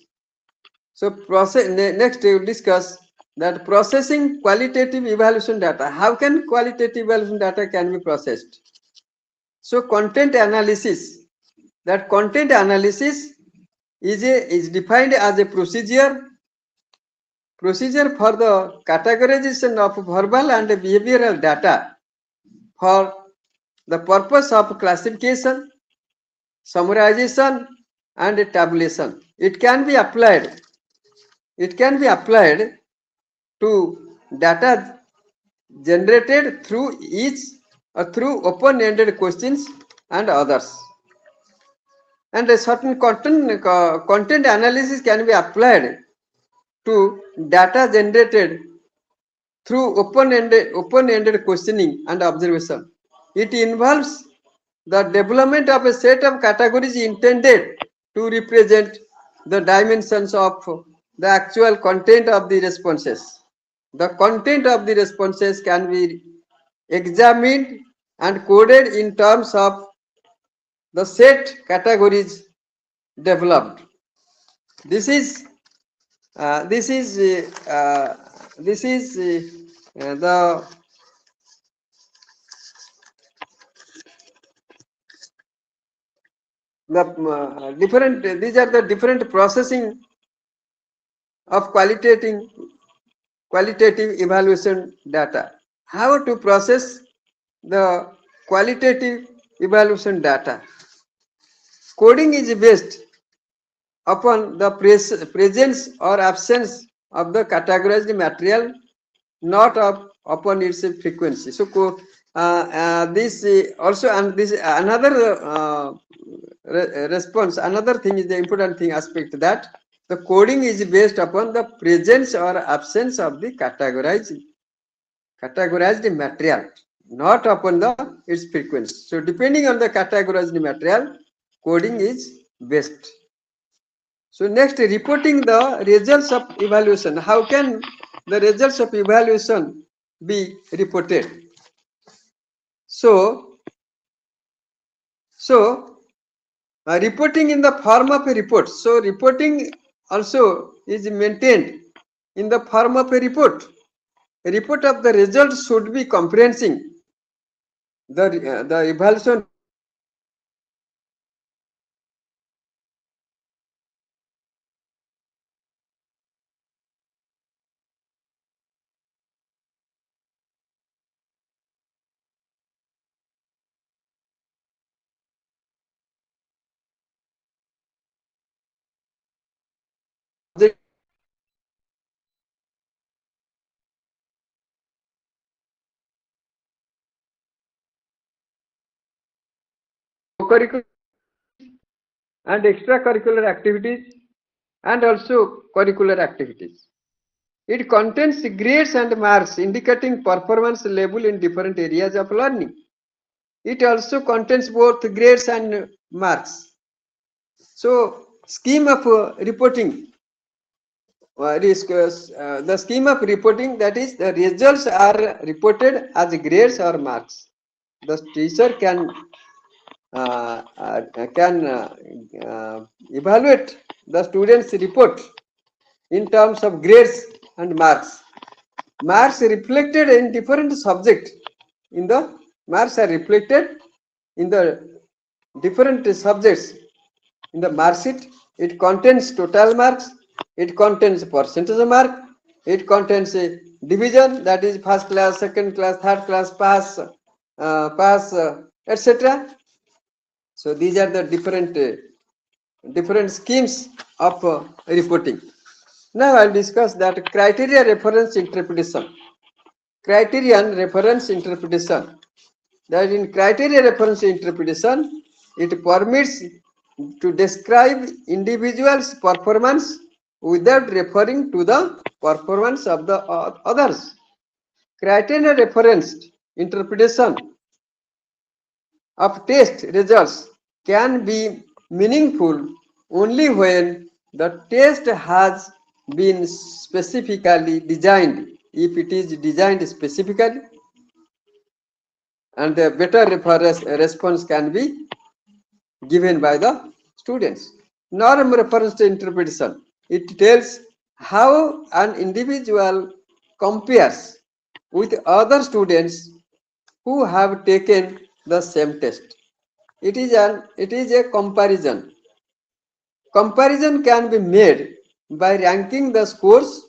A: So next we will discuss that processing qualitative evaluation data. How can qualitative evaluation data can be processed? So content analysis. That content analysis is defined as a procedure for the categorization of verbal and behavioral data for the purpose of classification, summarization, and tabulation. It can be applied to data generated through each or through open-ended questions and others. And a certain content analysis can be applied to data generated through open-ended questioning and observation. It involves the development of a set of categories intended to represent the dimensions of the actual content of the responses. The content of the responses can be examined and coded in terms of the set categories developed. This is uh, this is uh, this is the different. These are the different processing of qualitative evaluation data. How to process the qualitative evaluation data? Coding is based upon the presence or absence of the categorized material, not upon its frequency. So this also, and this another response. Another thing is the important thing aspect, that the coding is based upon the presence or absence of the categorized material, not upon its frequency. So depending on the categorized material, coding is based. So next, reporting the results of evaluation. How can the results of evaluation be reported? So reporting in the form of a report. So reporting also is maintained in the form of a report. A report of the results should be comprehending the evaluation co-curricular and extracurricular activities and also curricular activities. It contains grades and marks indicating performance level in different areas of learning. It also contains both grades and marks. So scheme of reporting, the scheme of reporting, that is, the results are reported as grades or marks. The teacher can evaluate the students' report in terms of grades and marks. Marks reflected in different subjects. Marks are reflected in the different subjects in the mark sheet. It contains total marks. It contains percentage mark. It contains a division, that is first class, second class, third class, pass, etc. So these are the different schemes of reporting. Now I'll discuss that criteria reference interpretation. Criterion reference interpretation. That in criteria reference interpretation, it permits to describe individual's performance without referring to the performance of the others. Criteria referenced interpretation of test results can be meaningful only when the test has been specifically designed. If it is designed specifically, and the better response can be given by the students. Norm reference interpretation. It tells how an individual compares with other students who have taken the same test. It is a comparison. Comparison can be made by ranking the scores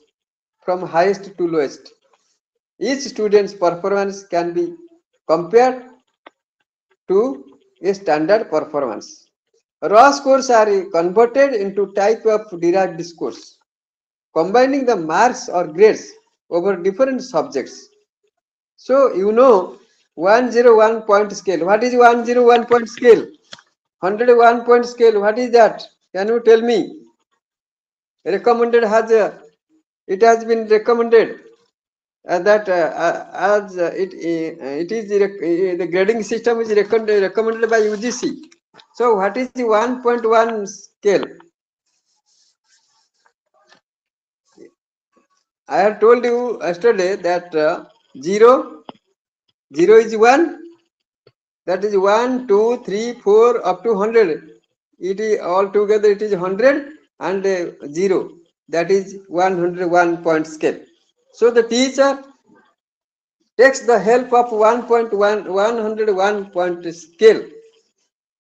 A: from highest to lowest. Each student's performance can be compared to a standard performance. Raw scores are converted into type of derived scores, combining the marks or grades over different subjects. So you know 101 point scale. What is 101 point scale? 101 point scale. What is that? Can you tell me? Recommended it has been recommended that as it is the grading system is recommended by UGC. So what is the 1.1 scale? I have told you yesterday that 0 is 1, that is 1, 2, 3, 4 up to 100. It is all together it is 100, and 0, that is 101 point scale. So the teacher takes the help of 101 point scale.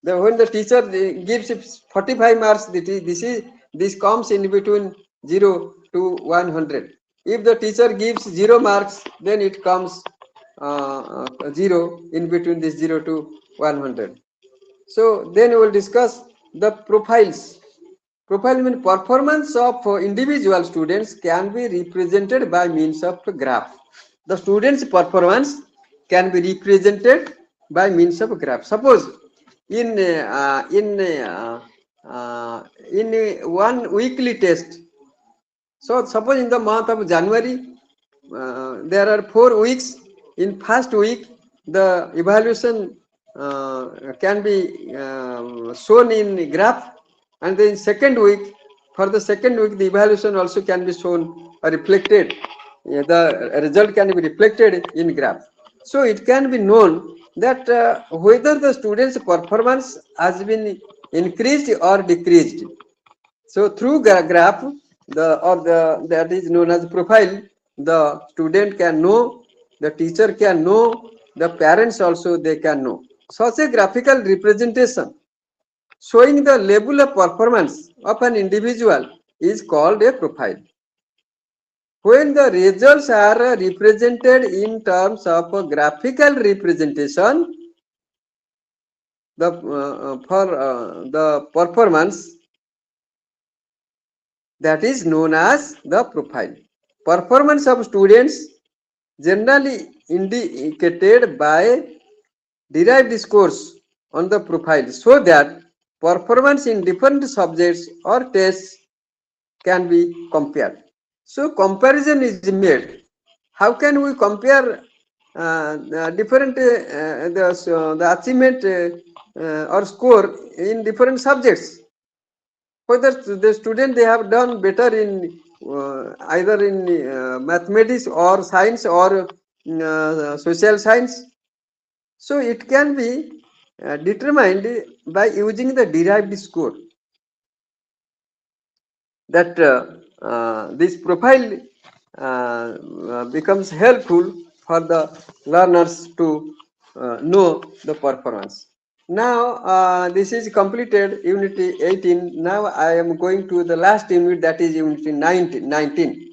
A: When the teacher gives 45 marks, this comes in between 0 to 100. If the teacher gives 0 marks, then it comes 0 in between this 0 to 100. So then we will discuss the profiles. Profile means performance of individual students can be represented by means of a graph. The students' performance can be represented by means of a graph. Suppose in one weekly test. So suppose in the month of January, there are 4 weeks. In first week, the evaluation can be shown in graph, and then second week, for the second week, the evaluation also can be shown or reflected. The result can be reflected in graph. So it can be known that whether the student's performance has been increased or decreased. So through graph, that is known as profile, the student can know, the teacher can know, the parents also they can know. Such a graphical representation showing the level of performance of an individual is called a profile. When the results are represented in terms of a graphical representation, for the performance, that is known as the profile. Performance of students generally indicated by derived scores on the profile, so that performance in different subjects or tests can be compared. So comparison is made. How can we compare different the achievement or score in different subjects? Whether the student they have done better in either in mathematics or science or social science. So it can be determined by using the derived score. That this profile becomes helpful for the learners to know the performance. Now this is completed unit 18. Now I am going to the last unit, that is unit 19.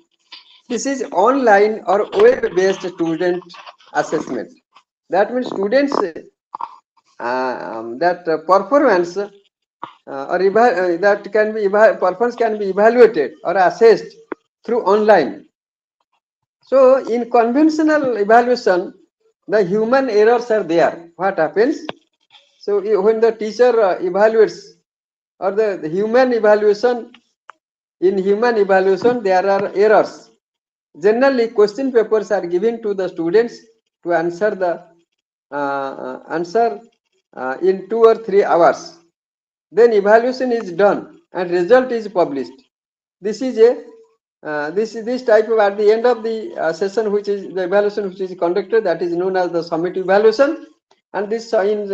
A: This is online or web-based student assessment. That means students that performance or that can be performance can be evaluated or assessed through online. So in conventional evaluation, the human errors are there. What happens? So when the teacher evaluates, or the human evaluation, in human evaluation there are errors. Generally, question papers are given to the students to answer the answer in 2 or 3 hours. Then evaluation is done and result is published. This is a this type of, at the end of the session, which is the evaluation which is conducted, that is known as the summative evaluation. And this in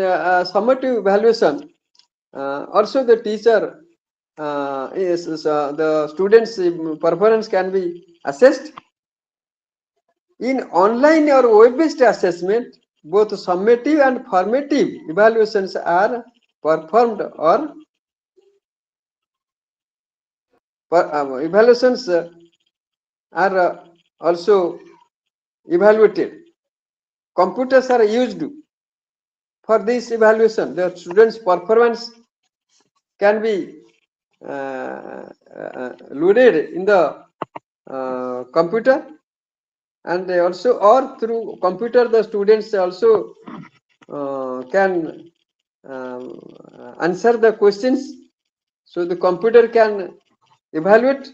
A: summative evaluation, also the teacher the students' performance can be assessed. In online or web-based assessment, both summative and formative evaluations are performed, or evaluations are also evaluated. Computers are used for this evaluation. The students' performance can be loaded in the computer, and also, or through computer, the students also can answer the questions. So the computer can evaluate.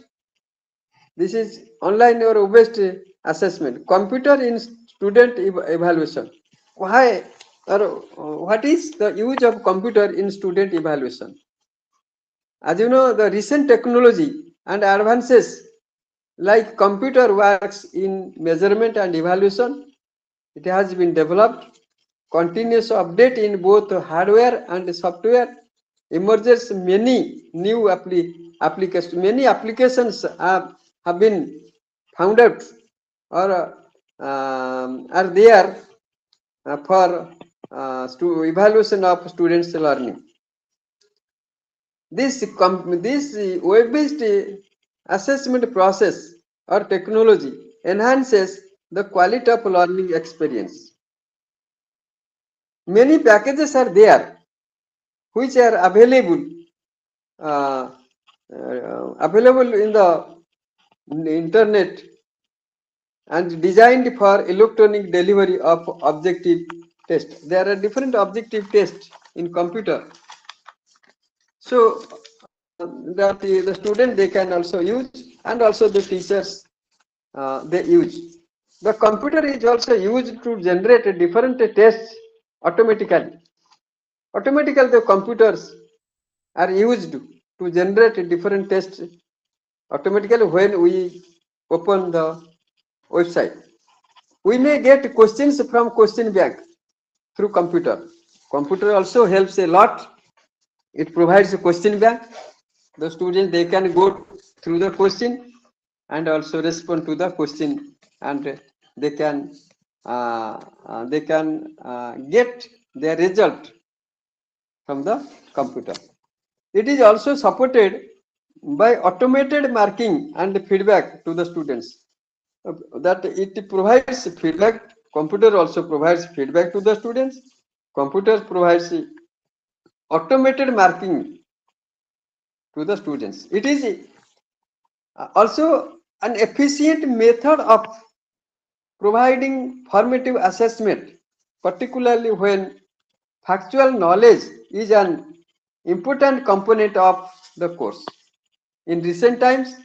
A: This is online or web-based assessment. Computer in student evaluation. Why, or what is the use of computer in student evaluation? As you know, the recent technology and advances like computer works in measurement and evaluation. It has been developed. Continuous update in both hardware and software emerges many new applications. Many applications have been found out, or are there for evaluation of students' learning. This web-based assessment process or technology enhances the quality of learning experience. Many packages are there which are available in the internet and designed for electronic delivery of objective test. There are different objective tests in computer. So that the student they can also use, and also the teachers they use. The computer is also used to generate different tests automatically. Automatically, the computers are used to generate different tests automatically when we open the website. We may get questions from question bank through computer. Computer also helps a lot. It provides a question bank. The students they can go through the question and also respond to the question, and they can get their result from the computer. It is also supported by automated marking and feedback to the students. That it provides feedback. Computer also provides feedback to the students. Computer provides automated marking to the students. It is also an efficient method of providing formative assessment, particularly when factual knowledge is an important component of the course. In recent times,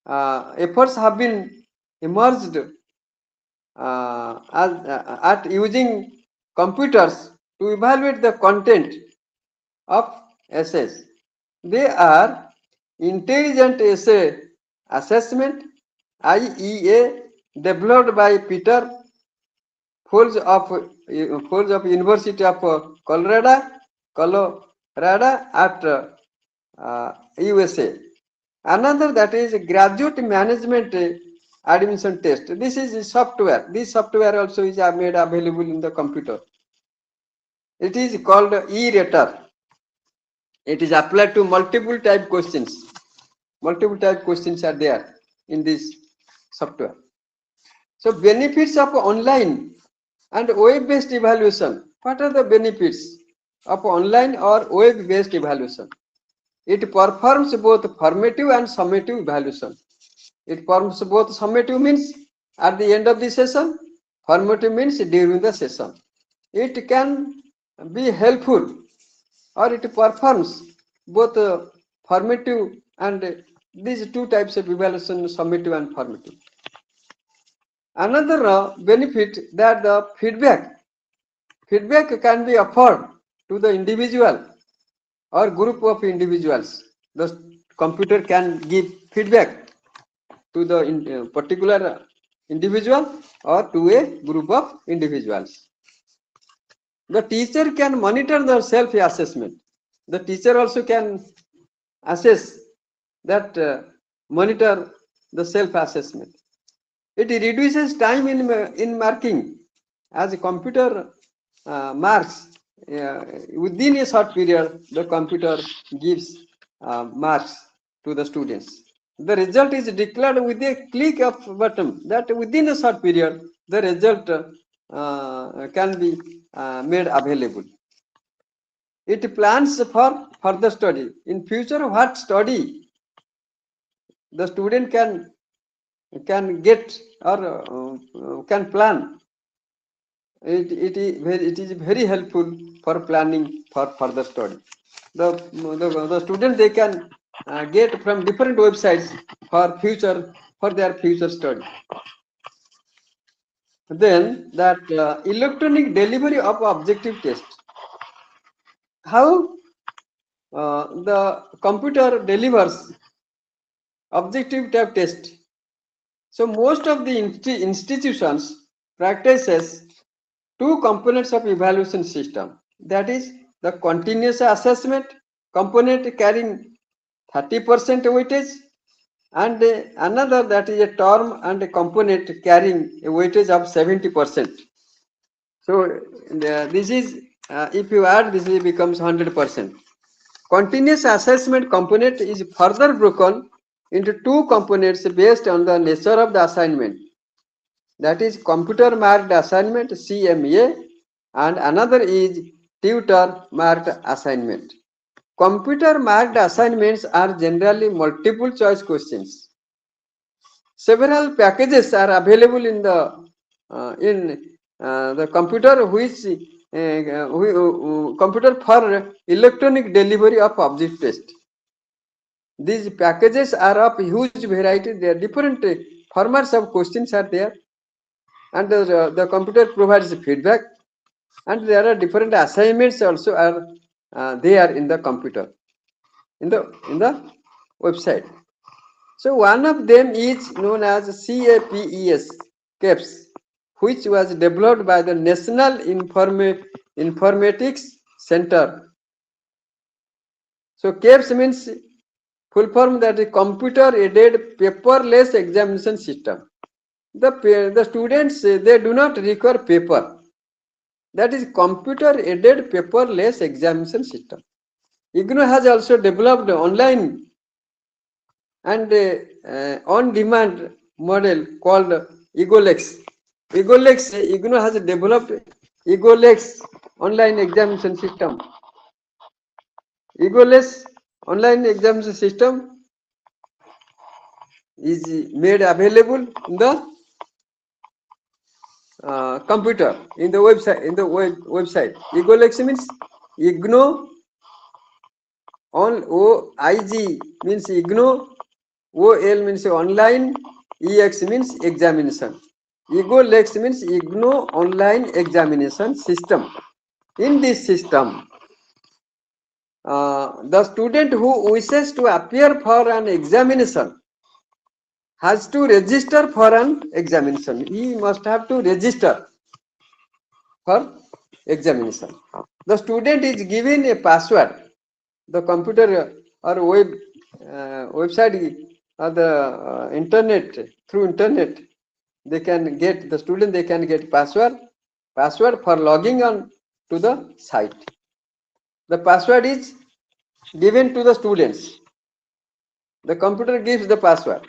A: efforts have been emerged at using computers to evaluate the content of essays. They are intelligent essay assessment (IEA) developed by Peter Folds of University of Colorado at USA. Another, that is graduate management admission test. This is software. This software also is made available in the computer. It is called e-rater. It is applied to multiple type questions. Multiple type questions are there in this software. So benefits of online and web-based evaluation. What are the benefits of online or web-based evaluation? It performs both formative and summative evaluation. It forms both summative means at the end of the session, formative means during the session. It can be helpful or it performs both formative and these two types of evaluation, summative and formative. Another benefit that the feedback can be offered to the individual or group of individuals. The computer can give feedback to the particular individual or to a group of individuals. The teacher can monitor the self-assessment. The teacher also can assess that monitor the self-assessment. It reduces time in marking as a computer marks within a short period. The computer gives marks to the students. The result is declared with a click of button. That within a short period, the result can be made available. It plans for further study. In future, what study the student can get or can plan. It is very helpful for planning for further study. The student they can get from different websites for their future study. Then that electronic delivery of objective test. How the computer delivers objective type test. So most of the institutions practices two components of evaluation system. That is the continuous assessment component carrying 30% weightage and another that is a term and a component carrying a weightage of 70%. So this is if you add this it becomes 100%. Continuous assessment component is further broken into two components based on the nature of the assignment. That is computer marked assignment CMA and another is tutor marked assignment. Computer marked assignments are generally multiple choice questions. Several packages are available in the computer which computer for electronic delivery of object test. These packages are of huge variety. There are different formats of questions are there, and the computer provides feedback, and there are different assignments also are there in the computer in the website. So one of them is known as CAPES, which was developed by the National Informatics Center. So CAPES means full form that is computer aided paperless examination system. The students they do not require paper. That is computer aided paperless examination system. IGNOU has also developed online and on-demand model called EGOLEX. IGNOU has developed EGOLEX online examination system. EGOLEX online examination system is made available in the computer in the website. EGOLEX means IGNOU on OIG means IGNOU, OL means online, EX means examination. EGOLEX means IGNOU online examination system. In this system, the student who wishes to appear for an examination has to register for an examination. He must have to register for examination. The student is given a password. The computer or website or the internet, through internet, they can get the student they can get password for logging on to the site. The password is given to the students. The computer gives the password.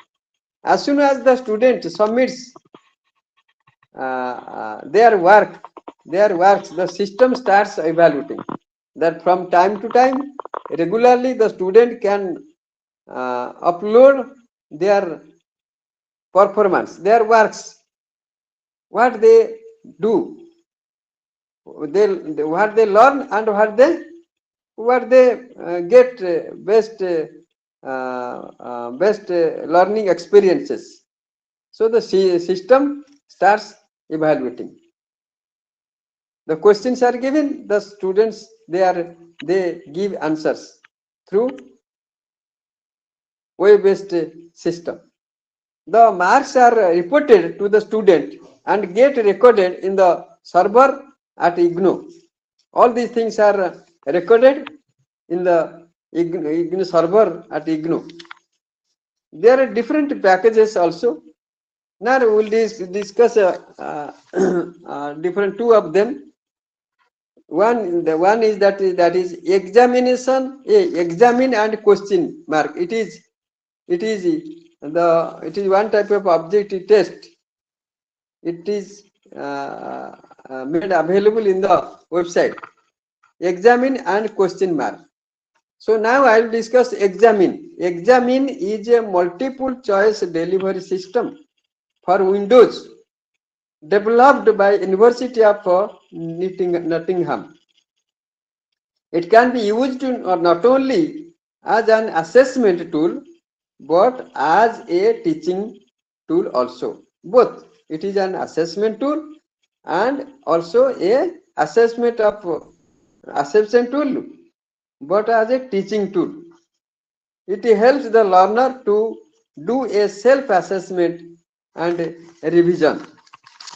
A: As soon as the student submits their works, the system starts evaluating. That from time to time, regularly the student can upload their performance, their works, what they do, what they learn and what they get best learning experiences. So the system starts evaluating. The questions are given, the students they give answers through web-based system. The marks are reported to the student and get recorded in the server at IGNOU. All these things are recorded in the IGNOU server at IGNOU. There are different packages also. Now we will discuss different two of them. The one is that is examination, examine and question mark. It is one type of objective test. It is made available in the website. Examine and question mark. So now I will discuss examine. Examine is a multiple choice delivery system for Windows developed by University of Nottingham. It can be used not only as an assessment tool but as a teaching tool also. Both. It is an assessment tool and also a assessment tool, but as a teaching tool. It helps the learner to do a self-assessment and revision.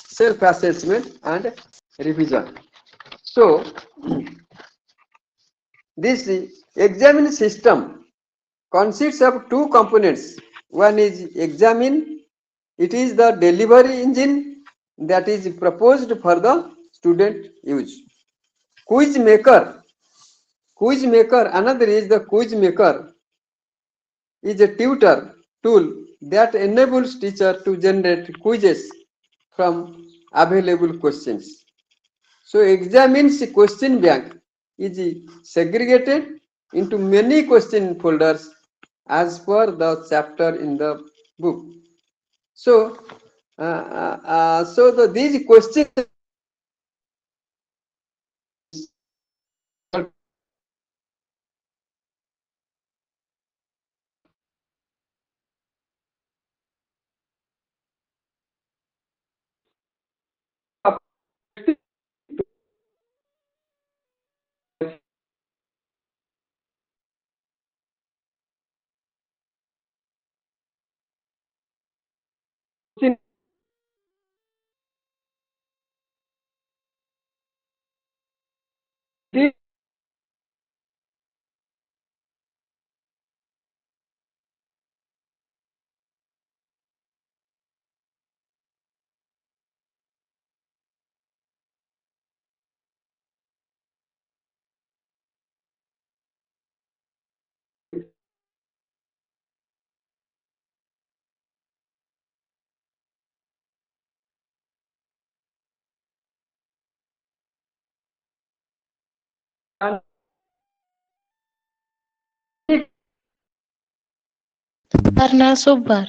A: Self-assessment and revision. So this examine system consists of two components. One is examine. It is the delivery engine that is proposed for the student use. Quiz maker. Another is the quiz maker is a tutor tool that enables teacher to generate quizzes from available questions. So examines question bank is segregated into many question folders as per the chapter in the book. So these questions
B: Karena Subar.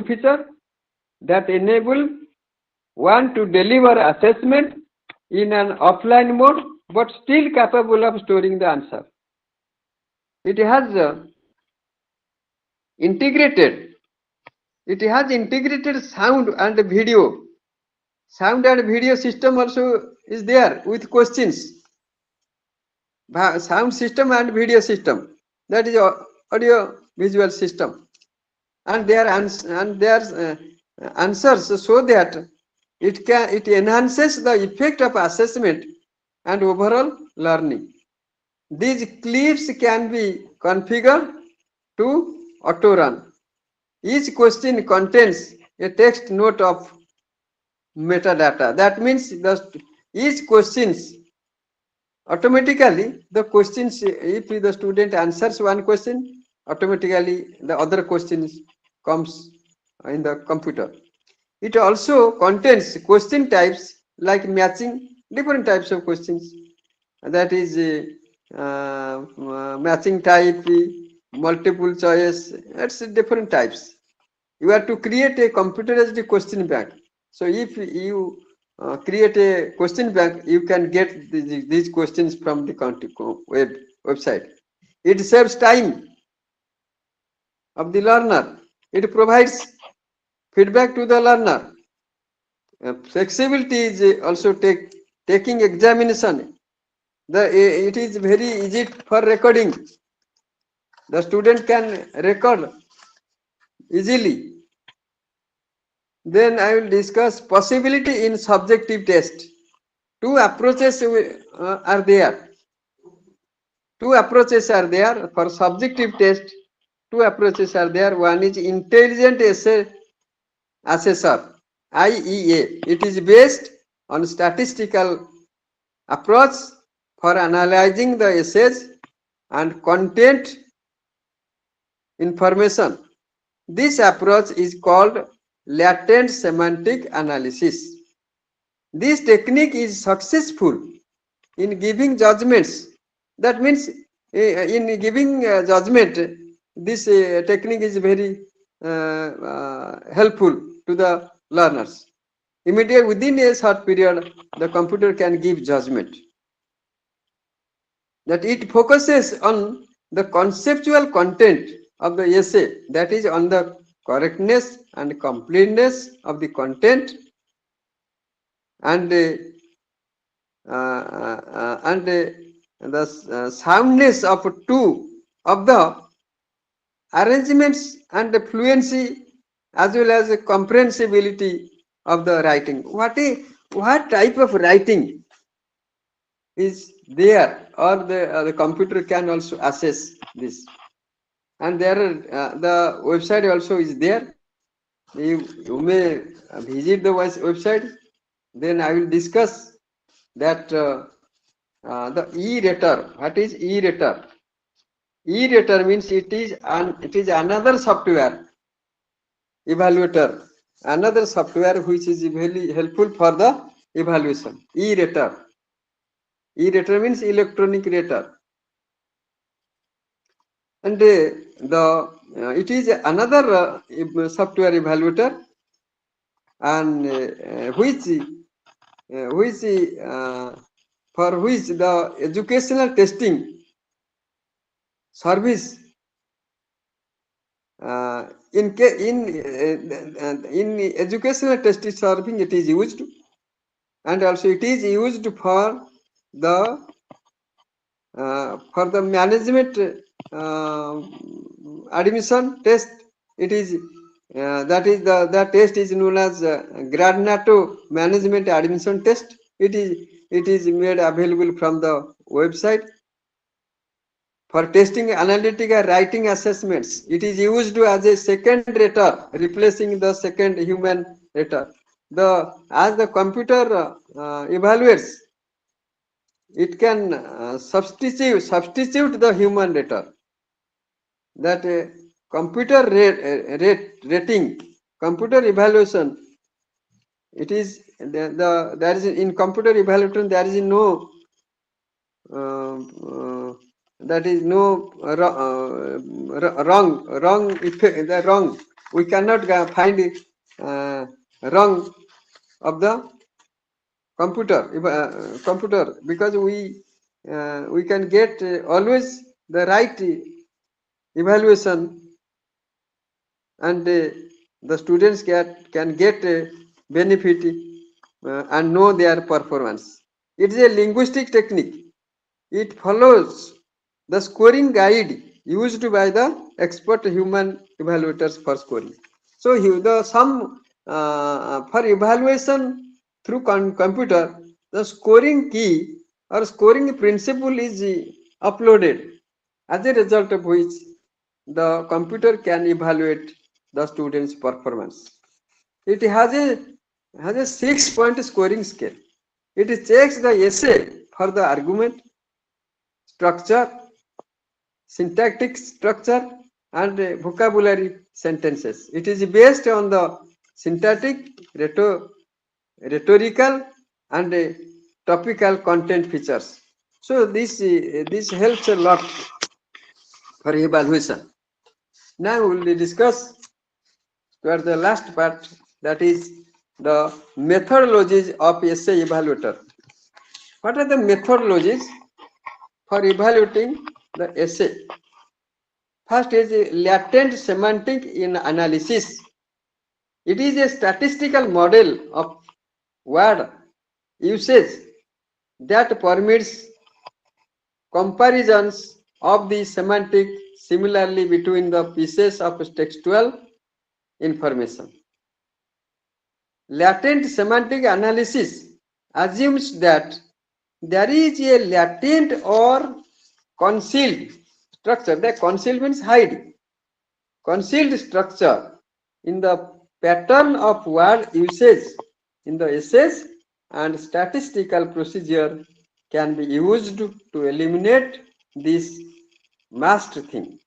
A: feature that enable one to deliver assessment in an offline mode but still capable of storing the answer. It has integrated sound and video. Sound and video system also is there with questions. Sound system and video system, that is audio visual system, and their answers so that it enhances the effect of assessment and overall learning. These clips can be configured to auto run. Each question contains a text note of metadata. That means each questions automatically the questions, if the student answers one question, automatically the other questions comes in the computer. It also contains question types like matching different types of questions. That is matching type, multiple choice. That's different types. You have to create a computerized question bank. So if you create a question bank, you can get these questions from the website. It saves time of the learner. It provides feedback to the learner. Flexibility is also taking examination. It is very easy for recording. The student can record easily. Then I will discuss possibility in subjective test. Two approaches are there. Two approaches are there for subjective test. Two approaches are there. One is intelligent essay assessor, IEA. It is based on statistical approach for analyzing the essays and content information. This approach is called latent semantic analysis. This technique is successful in giving judgments. That means in giving judgment, this technique is very helpful to the learners. Immediately within a short period, the computer can give judgment. That it focuses on the conceptual content of the essay, that is on the correctness and completeness of the content and the soundness of the arrangements and the fluency as well as the comprehensibility of the writing. What type of writing is there, or the computer can also assess this. And there the website also is there. You may visit the website. Then I will discuss that the e-rater. What is e-rater? E-rater means it is another software evaluator, another software which is very helpful for the evaluation. E-rater. E-rater means electronic rater, and it is another software evaluator, and for which the educational testing service in educational testing serving it is used, and also it is used for the management admission test. It is that is the test is known as grad NATO management admission test. It is made available from the website. For testing analytic and writing assessments, it is used as a second rater, replacing the second human rater. As the computer evaluates, it can substitute the human rater. That computer rating, computer evaluation. It is there is in computer evaluation there is no that is no wrong effect, the wrong. We cannot find wrong of the computer because we can get always the right evaluation, and the students can get benefit and know their performance. It is a linguistic technique. It follows the scoring guide used by the expert human evaluators for scoring. So for evaluation through computer, the scoring key or scoring principle is uploaded, as a result of which the computer can evaluate the student's performance. It has a 6-point scoring scale. It checks the essay for the argument, structure, syntactic structure, and vocabulary sentences. It is based on the syntactic, rhetorical, and topical content features. So this helps a lot for evaluation. Now we will discuss toward the last part, that is the methodologies of essay evaluator. What are the methodologies for evaluating the essay? First is latent semantic in analysis. It is a statistical model of word usage that permits comparisons of the semantic similarly between the pieces of textual information. Latent semantic analysis assumes that there is a latent or concealed structure. The concealed means hide. Concealed structure in the pattern of word usage in the essays, and statistical procedure can be used to eliminate this masked thing.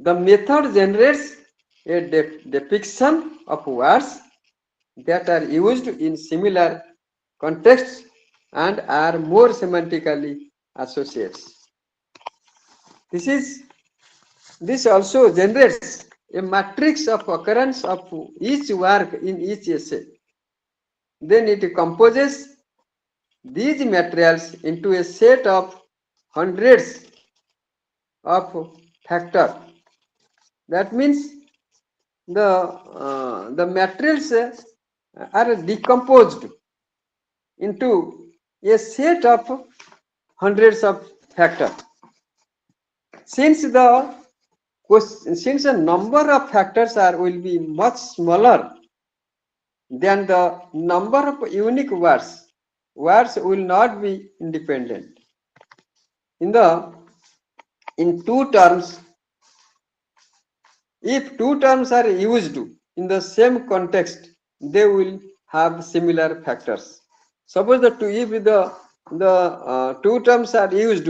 A: The method generates a depiction of words that are used in similar contexts and are more semantically associated. This also generates a matrix of occurrence of each work in each essay. Then it composes these materials into a set of hundreds of factors. That means the materials are decomposed into a set of hundreds of factors. Since the number of factors will be much smaller than the number of unique words, words will not be independent. In two terms, if two terms are used in the same context, they will have similar factors. Suppose if the two terms are used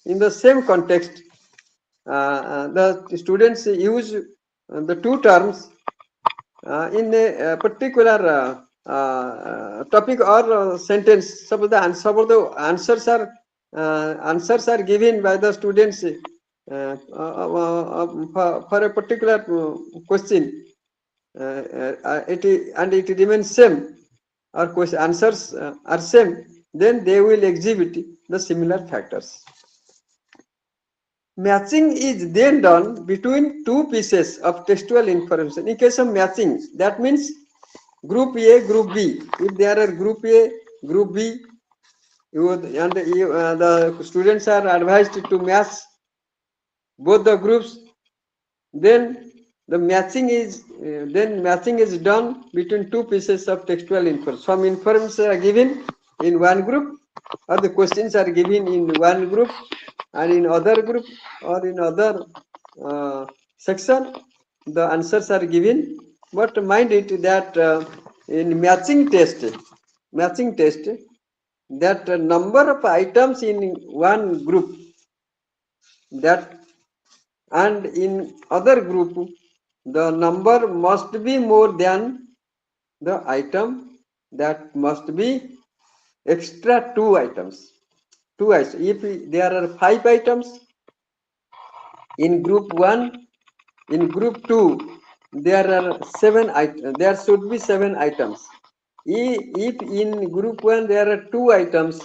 A: in the same context, the students use the two terms in a particular topic or sentence. Suppose the answers are given by the students for a particular question. It remains same, or answers are same, then they will exhibit the similar factors. Matching is then done between two pieces of textual information. In case of matching, that means group A, group B. If there are group A, group B, the students are advised to match both the groups. Then the matching is done between two pieces of textual information. Some information are given in one group, or the questions are given in one group, and in other group or in other section the answers are given. But mind it that in matching test, that number of items in one group, that and in other group the number must be more than the item, that must be extra two items. If there are 5 items in group 1, in group 2 there are 7 items, there should be 7 items. If in group 1 there are 2 items,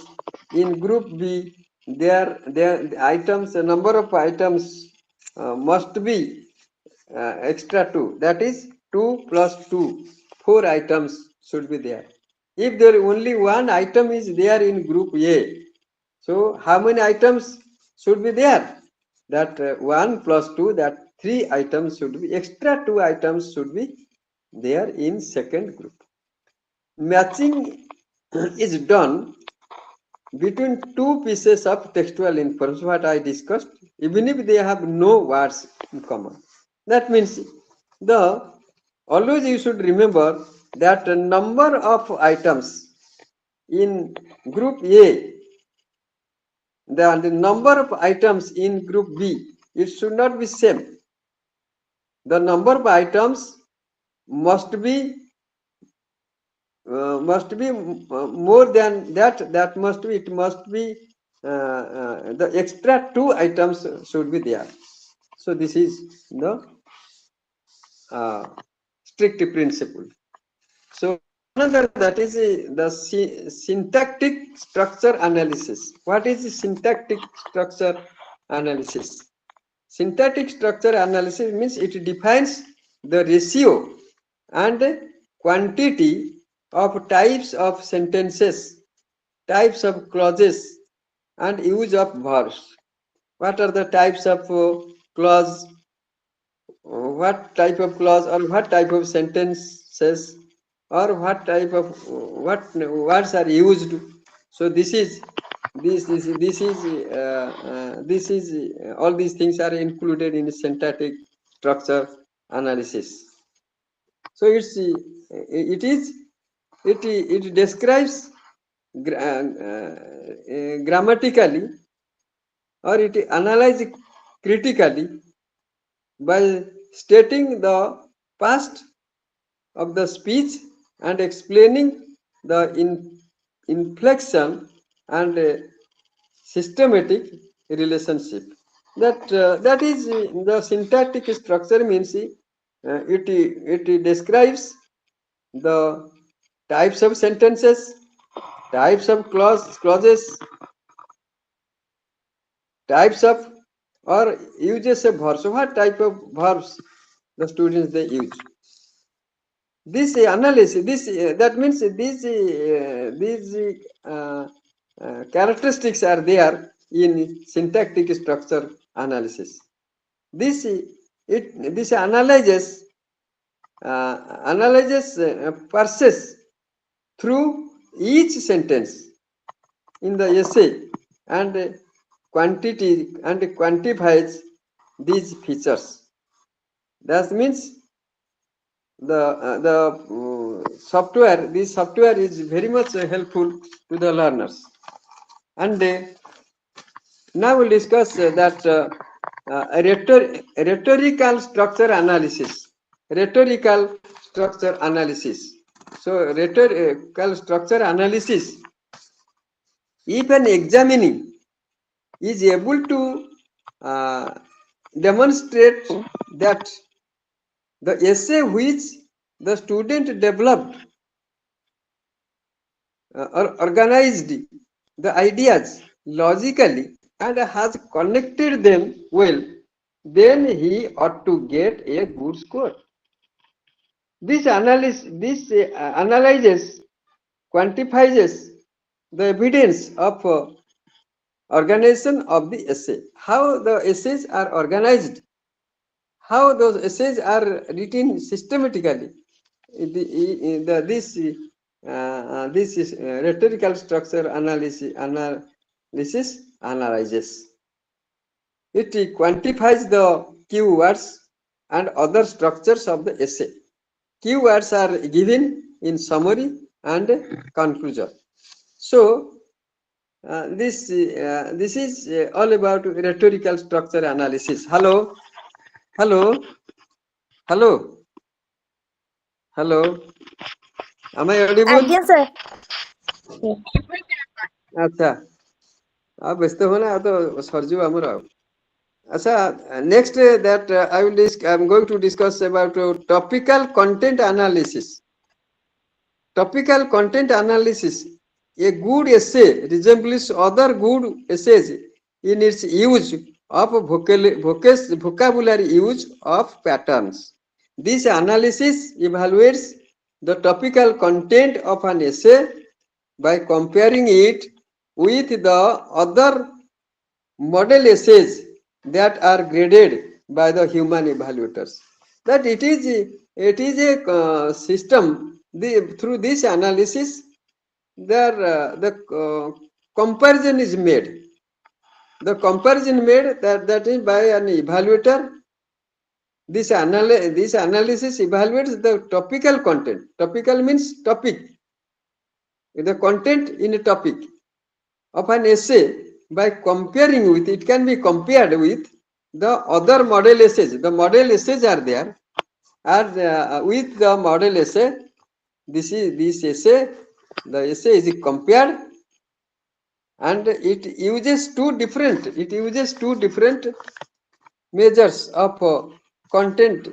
A: in group B there items, the number of items must be extra 2, that is 2 plus 2, 4 items should be there. If there only one item is there in group A, so how many items should be there? That 1 plus 2, that 3 items should be, extra 2 items should be there in second group. Matching is done between two pieces of textual information, what I discussed, even if they have no words in common. That means always you should remember that the number of items in group A the number of items in group B, it should not be same. The number of items must be more than that. That must be, it must be the extra 2 items should be there. So this is the strict principle. So another, that is the syntactic structure analysis. What is the syntactic structure analysis? Syntactic structure analysis means it defines the ratio and quantity of types of sentences, types of clauses, and use of verbs. What are the types of clause? What type of clause or what type of sentences or what type of what words are used? So this is all these things are included in syntactic structure analysis. So it describes grammatically, or it analyzes critically by stating the past of the speech and explaining the inflection and systematic relationship. That is the syntactic structure means it describes the types of sentences, types of clauses, types of or uses of verbs. So what type of verbs the students they use? This analysis, that means these characteristics are there in syntactic structure analysis. This analyzes passes through each sentence in the essay and quantifies these features. That means this software is very much helpful to the learners. And now we'll discuss that rhetorical structure analysis. Rhetorical structure analysis. So rhetorical structure analysis, if an examinee is able to demonstrate that the essay which the student developed or organized the ideas logically and has connected them well, then he ought to get a good score. This analyzes, quantifies the evidence of organization of the essay, how the essays are organized, how those essays are written systematically. This is rhetorical structure analysis analyzes. It quantifies the keywords and other structures of the essay. Keywords are given in summary and conclusion. So this is all about rhetorical structure analysis. Hello. Hello. Hello. Hello. Am I audible?
C: Again, sir.
A: अच्छा आप व्यस्त हो ना तो सरजिव आमर अच्छा next that I'm going to discuss about topical content analysis. Topical content analysis. A good essay resembles other good essays in its use of vocabulary use of patterns. This analysis evaluates the topical content of an essay by comparing it with the other model essays that are graded by the human evaluators. That it is a system. Through this analysis, the comparison is made. The comparison made that is by an evaluator. This analysis evaluates the topical content. Topical means topic. The content in a topic of an essay by comparing with, it can be compared with the other model essays. The model essays are there, and with the model essay, this essay, the essay is compared, and it uses two different measures of content.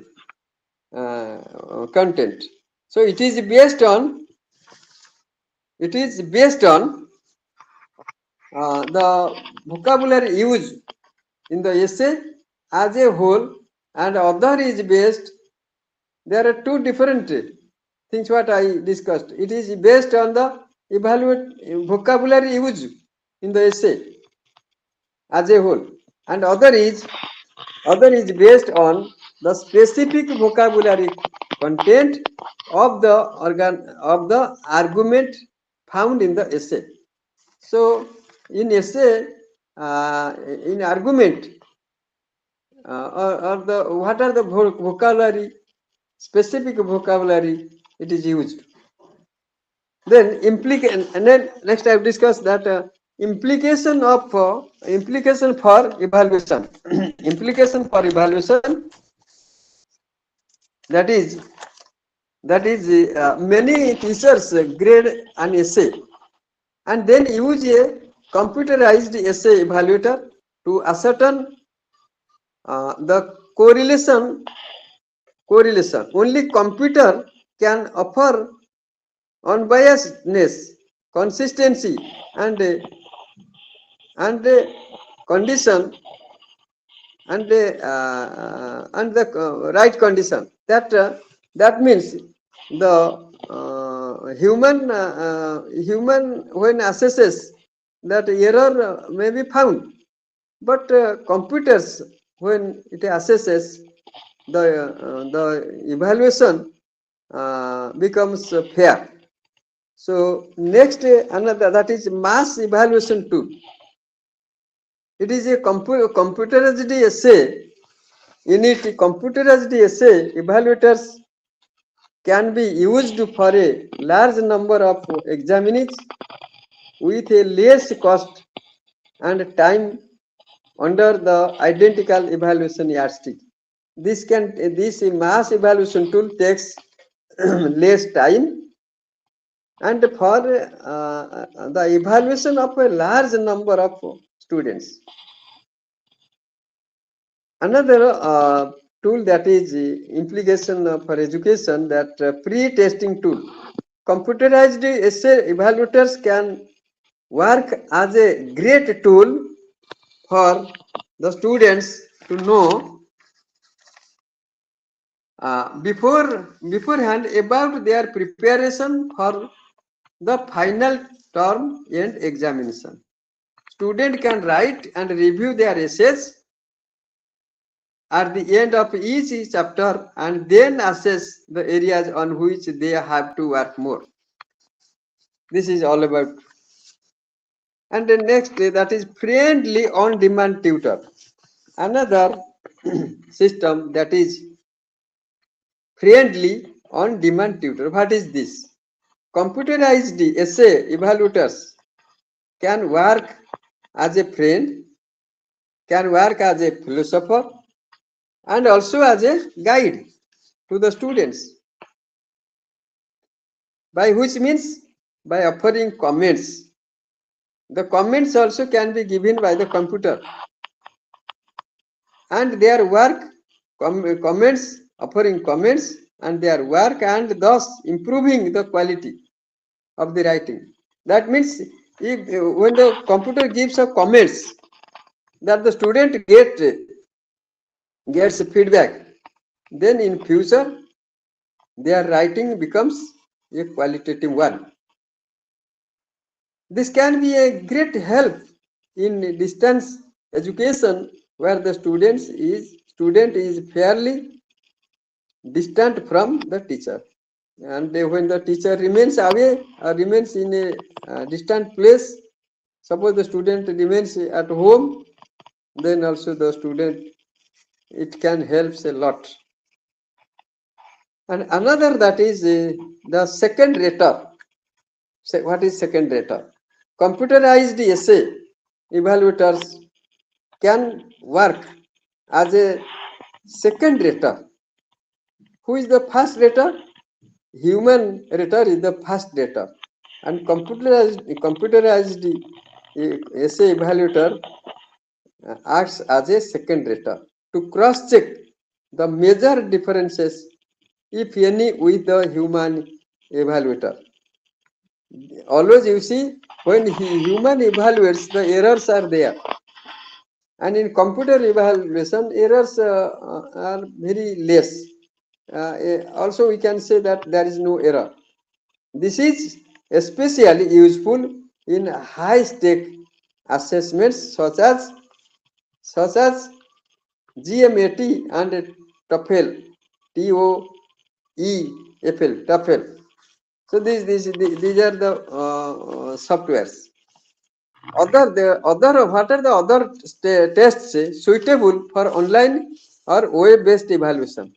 A: Content. So it is based on the vocabulary used in the essay as a whole, and other is based. There are two different things what I discussed. It is based on the evaluate vocabulary used in the essay as a whole, and other is based on the specific vocabulary content of the argument found in the essay. So in essay, in argument, or the what are the vocabulary, specific vocabulary it is used. Then and then next I have discussed that implication for evaluation. Implication for evaluation, that is many teachers grade an essay and then use a computerized essay evaluator to ascertain the correlation. Only computer can offer unbiasedness, consistency, and condition, and the right condition. That means the human when assesses, that error may be found, but computers when it assesses, the evaluation becomes fair. So next, another, that is mass evaluation tool. It is a computerized essay. In it, computerized essay evaluators can be used for a large number of examinees with a less cost and time under the identical evaluation yardstick. This mass evaluation tool takes less time, and for the evaluation of a large number of students. Another tool, that is implication for education, that pre-testing tool. Computerized essay evaluators can work as a great tool for the students to know beforehand about their preparation for the final term and examination. Student can write and review their essays at the end of each chapter and then assess the areas on which they have to work more. This is all about. And the next, that is friendly on-demand tutor. Another system, that is friendly on-demand tutor. What is this? Computerized essay evaluators can work as a friend, can work as a philosopher, and also as a guide to the students. By which means, by offering comments. The comments also can be given by the computer, and their work, comments, offering comments, and their work, and thus improving the quality of the writing. That means, if when the computer gives a comments, that the student gets feedback, then in future their writing becomes a qualitative one. This can be a great help in distance education, where the student is fairly distant from the teacher, and when the teacher remains away or remains in a distant place, suppose the student remains at home, then also the student, it can help a lot. And another, that is the second rater. What is second rater? Computerized essay evaluators can work as a second rater. Who is the first rater? Human rater is the first rater, and computerized essay evaluator acts as a second rater to cross check the major differences, if any, with the human evaluator. Always you see, when human evaluates, the errors are there, and in computer evaluation errors are very less. Also we can say that there is no error. This is especially useful in high stake assessments such as GMAT and TOEFL, TOEFL. So these are the softwares. What are the other tests suitable for online or web-based evaluation?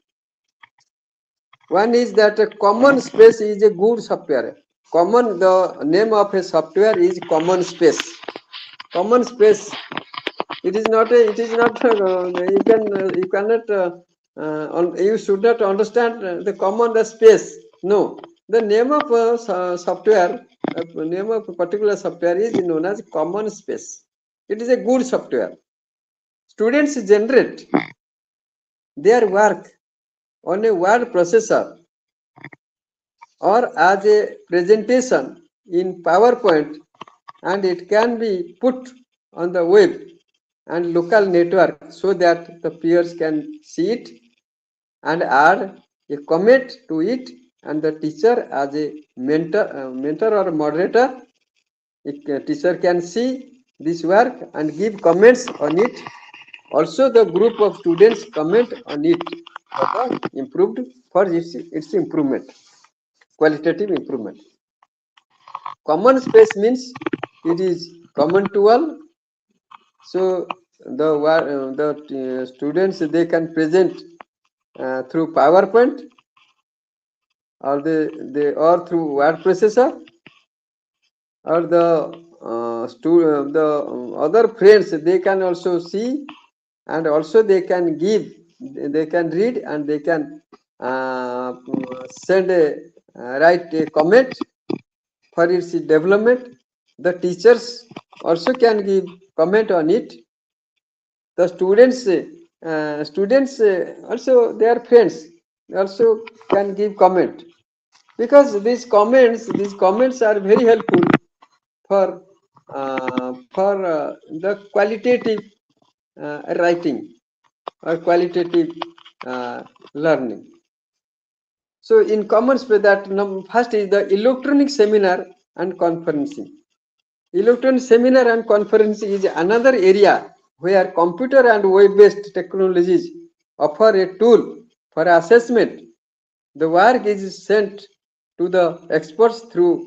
A: One is that a common space is a good software. The name of a software is common space. Common space. It is not. You cannot. You should not understand the common the space. No. The name of software. Name of a particular software is known as common space. It is a good software. Students generate their work on a word processor or as a presentation in PowerPoint, and it can be put on the web and local network so that the peers can see it and add a comment to it, and the teacher as a mentor or moderator, teacher can see this work and give comments on it. Also the group of students comment on it for the improved for its improvement, qualitative improvement. Common space means it is common to all. So the students they can present through PowerPoint, or or through word processor, or the other friends they can also see, and also they can read, and they can send write a comment for its development. The teachers also can give comment on it. The students also their friends also can give comment, because these comments are very helpful for the qualitative writing or qualitative learning. So in common space, that first is the electronic seminar and conferencing. Electronic seminar and conferencing is another area where computer and web-based technologies offer a tool for assessment. The work is sent to the experts through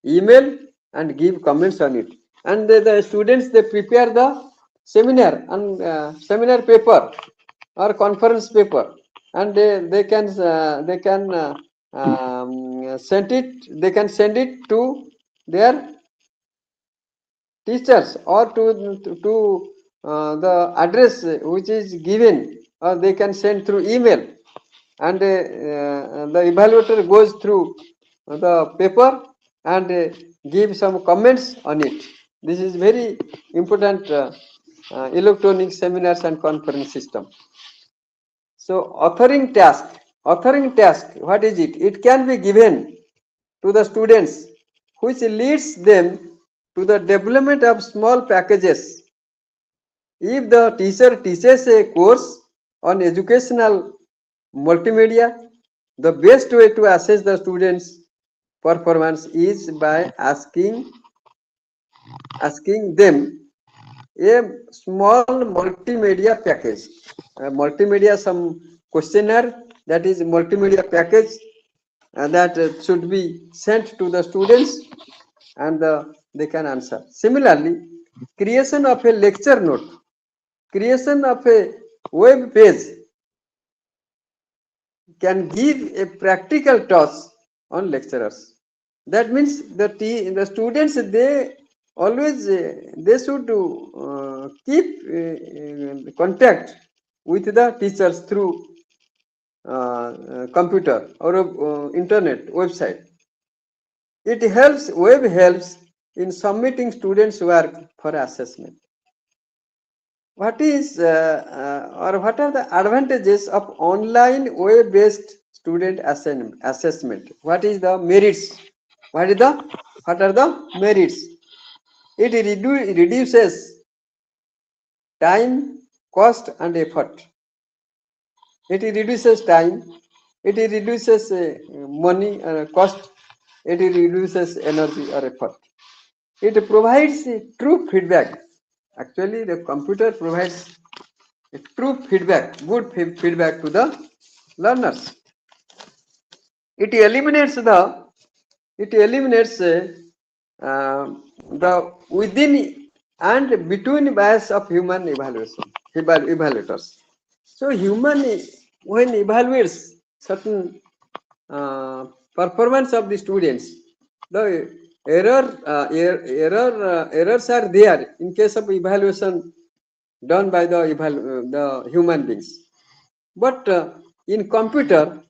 A: email and give comments on it. And the students they prepare the seminar and seminar paper or conference paper, and they can send it. They can send it to their teachers or to the address which is given, or they can send through email, and the evaluator goes through the paper and give some comments on it. This is very important electronic seminars and conference system. So authoring task, what is it? It can be given to the students, which leads them to the development of small packages. If the teacher teaches a course on educational multimedia, the best way to assess the students' performance is by asking them a small multimedia package. Multimedia, some questionnaire, that is multimedia package that should be sent to the students, and they can answer. Similarly, creation of a lecture note, creation of a web page can give a practical touch on lecturers. That means the students always they should keep contact with the teachers through computer or internet website. It helps, web helps in submitting students' work for assessment. What is or what are the advantages of online web-based student assessment? What is the merits? What are the merits? It reduces time, cost, and effort. It reduces time. It reduces money cost. It reduces energy or effort. It provides true feedback. Actually, the computer provides true feedback, good feedback to the learners. It eliminates the within and between bias of human evaluators. So human when evaluates certain performance of the students, the errors are there in case of evaluation done by the human beings. But in computer,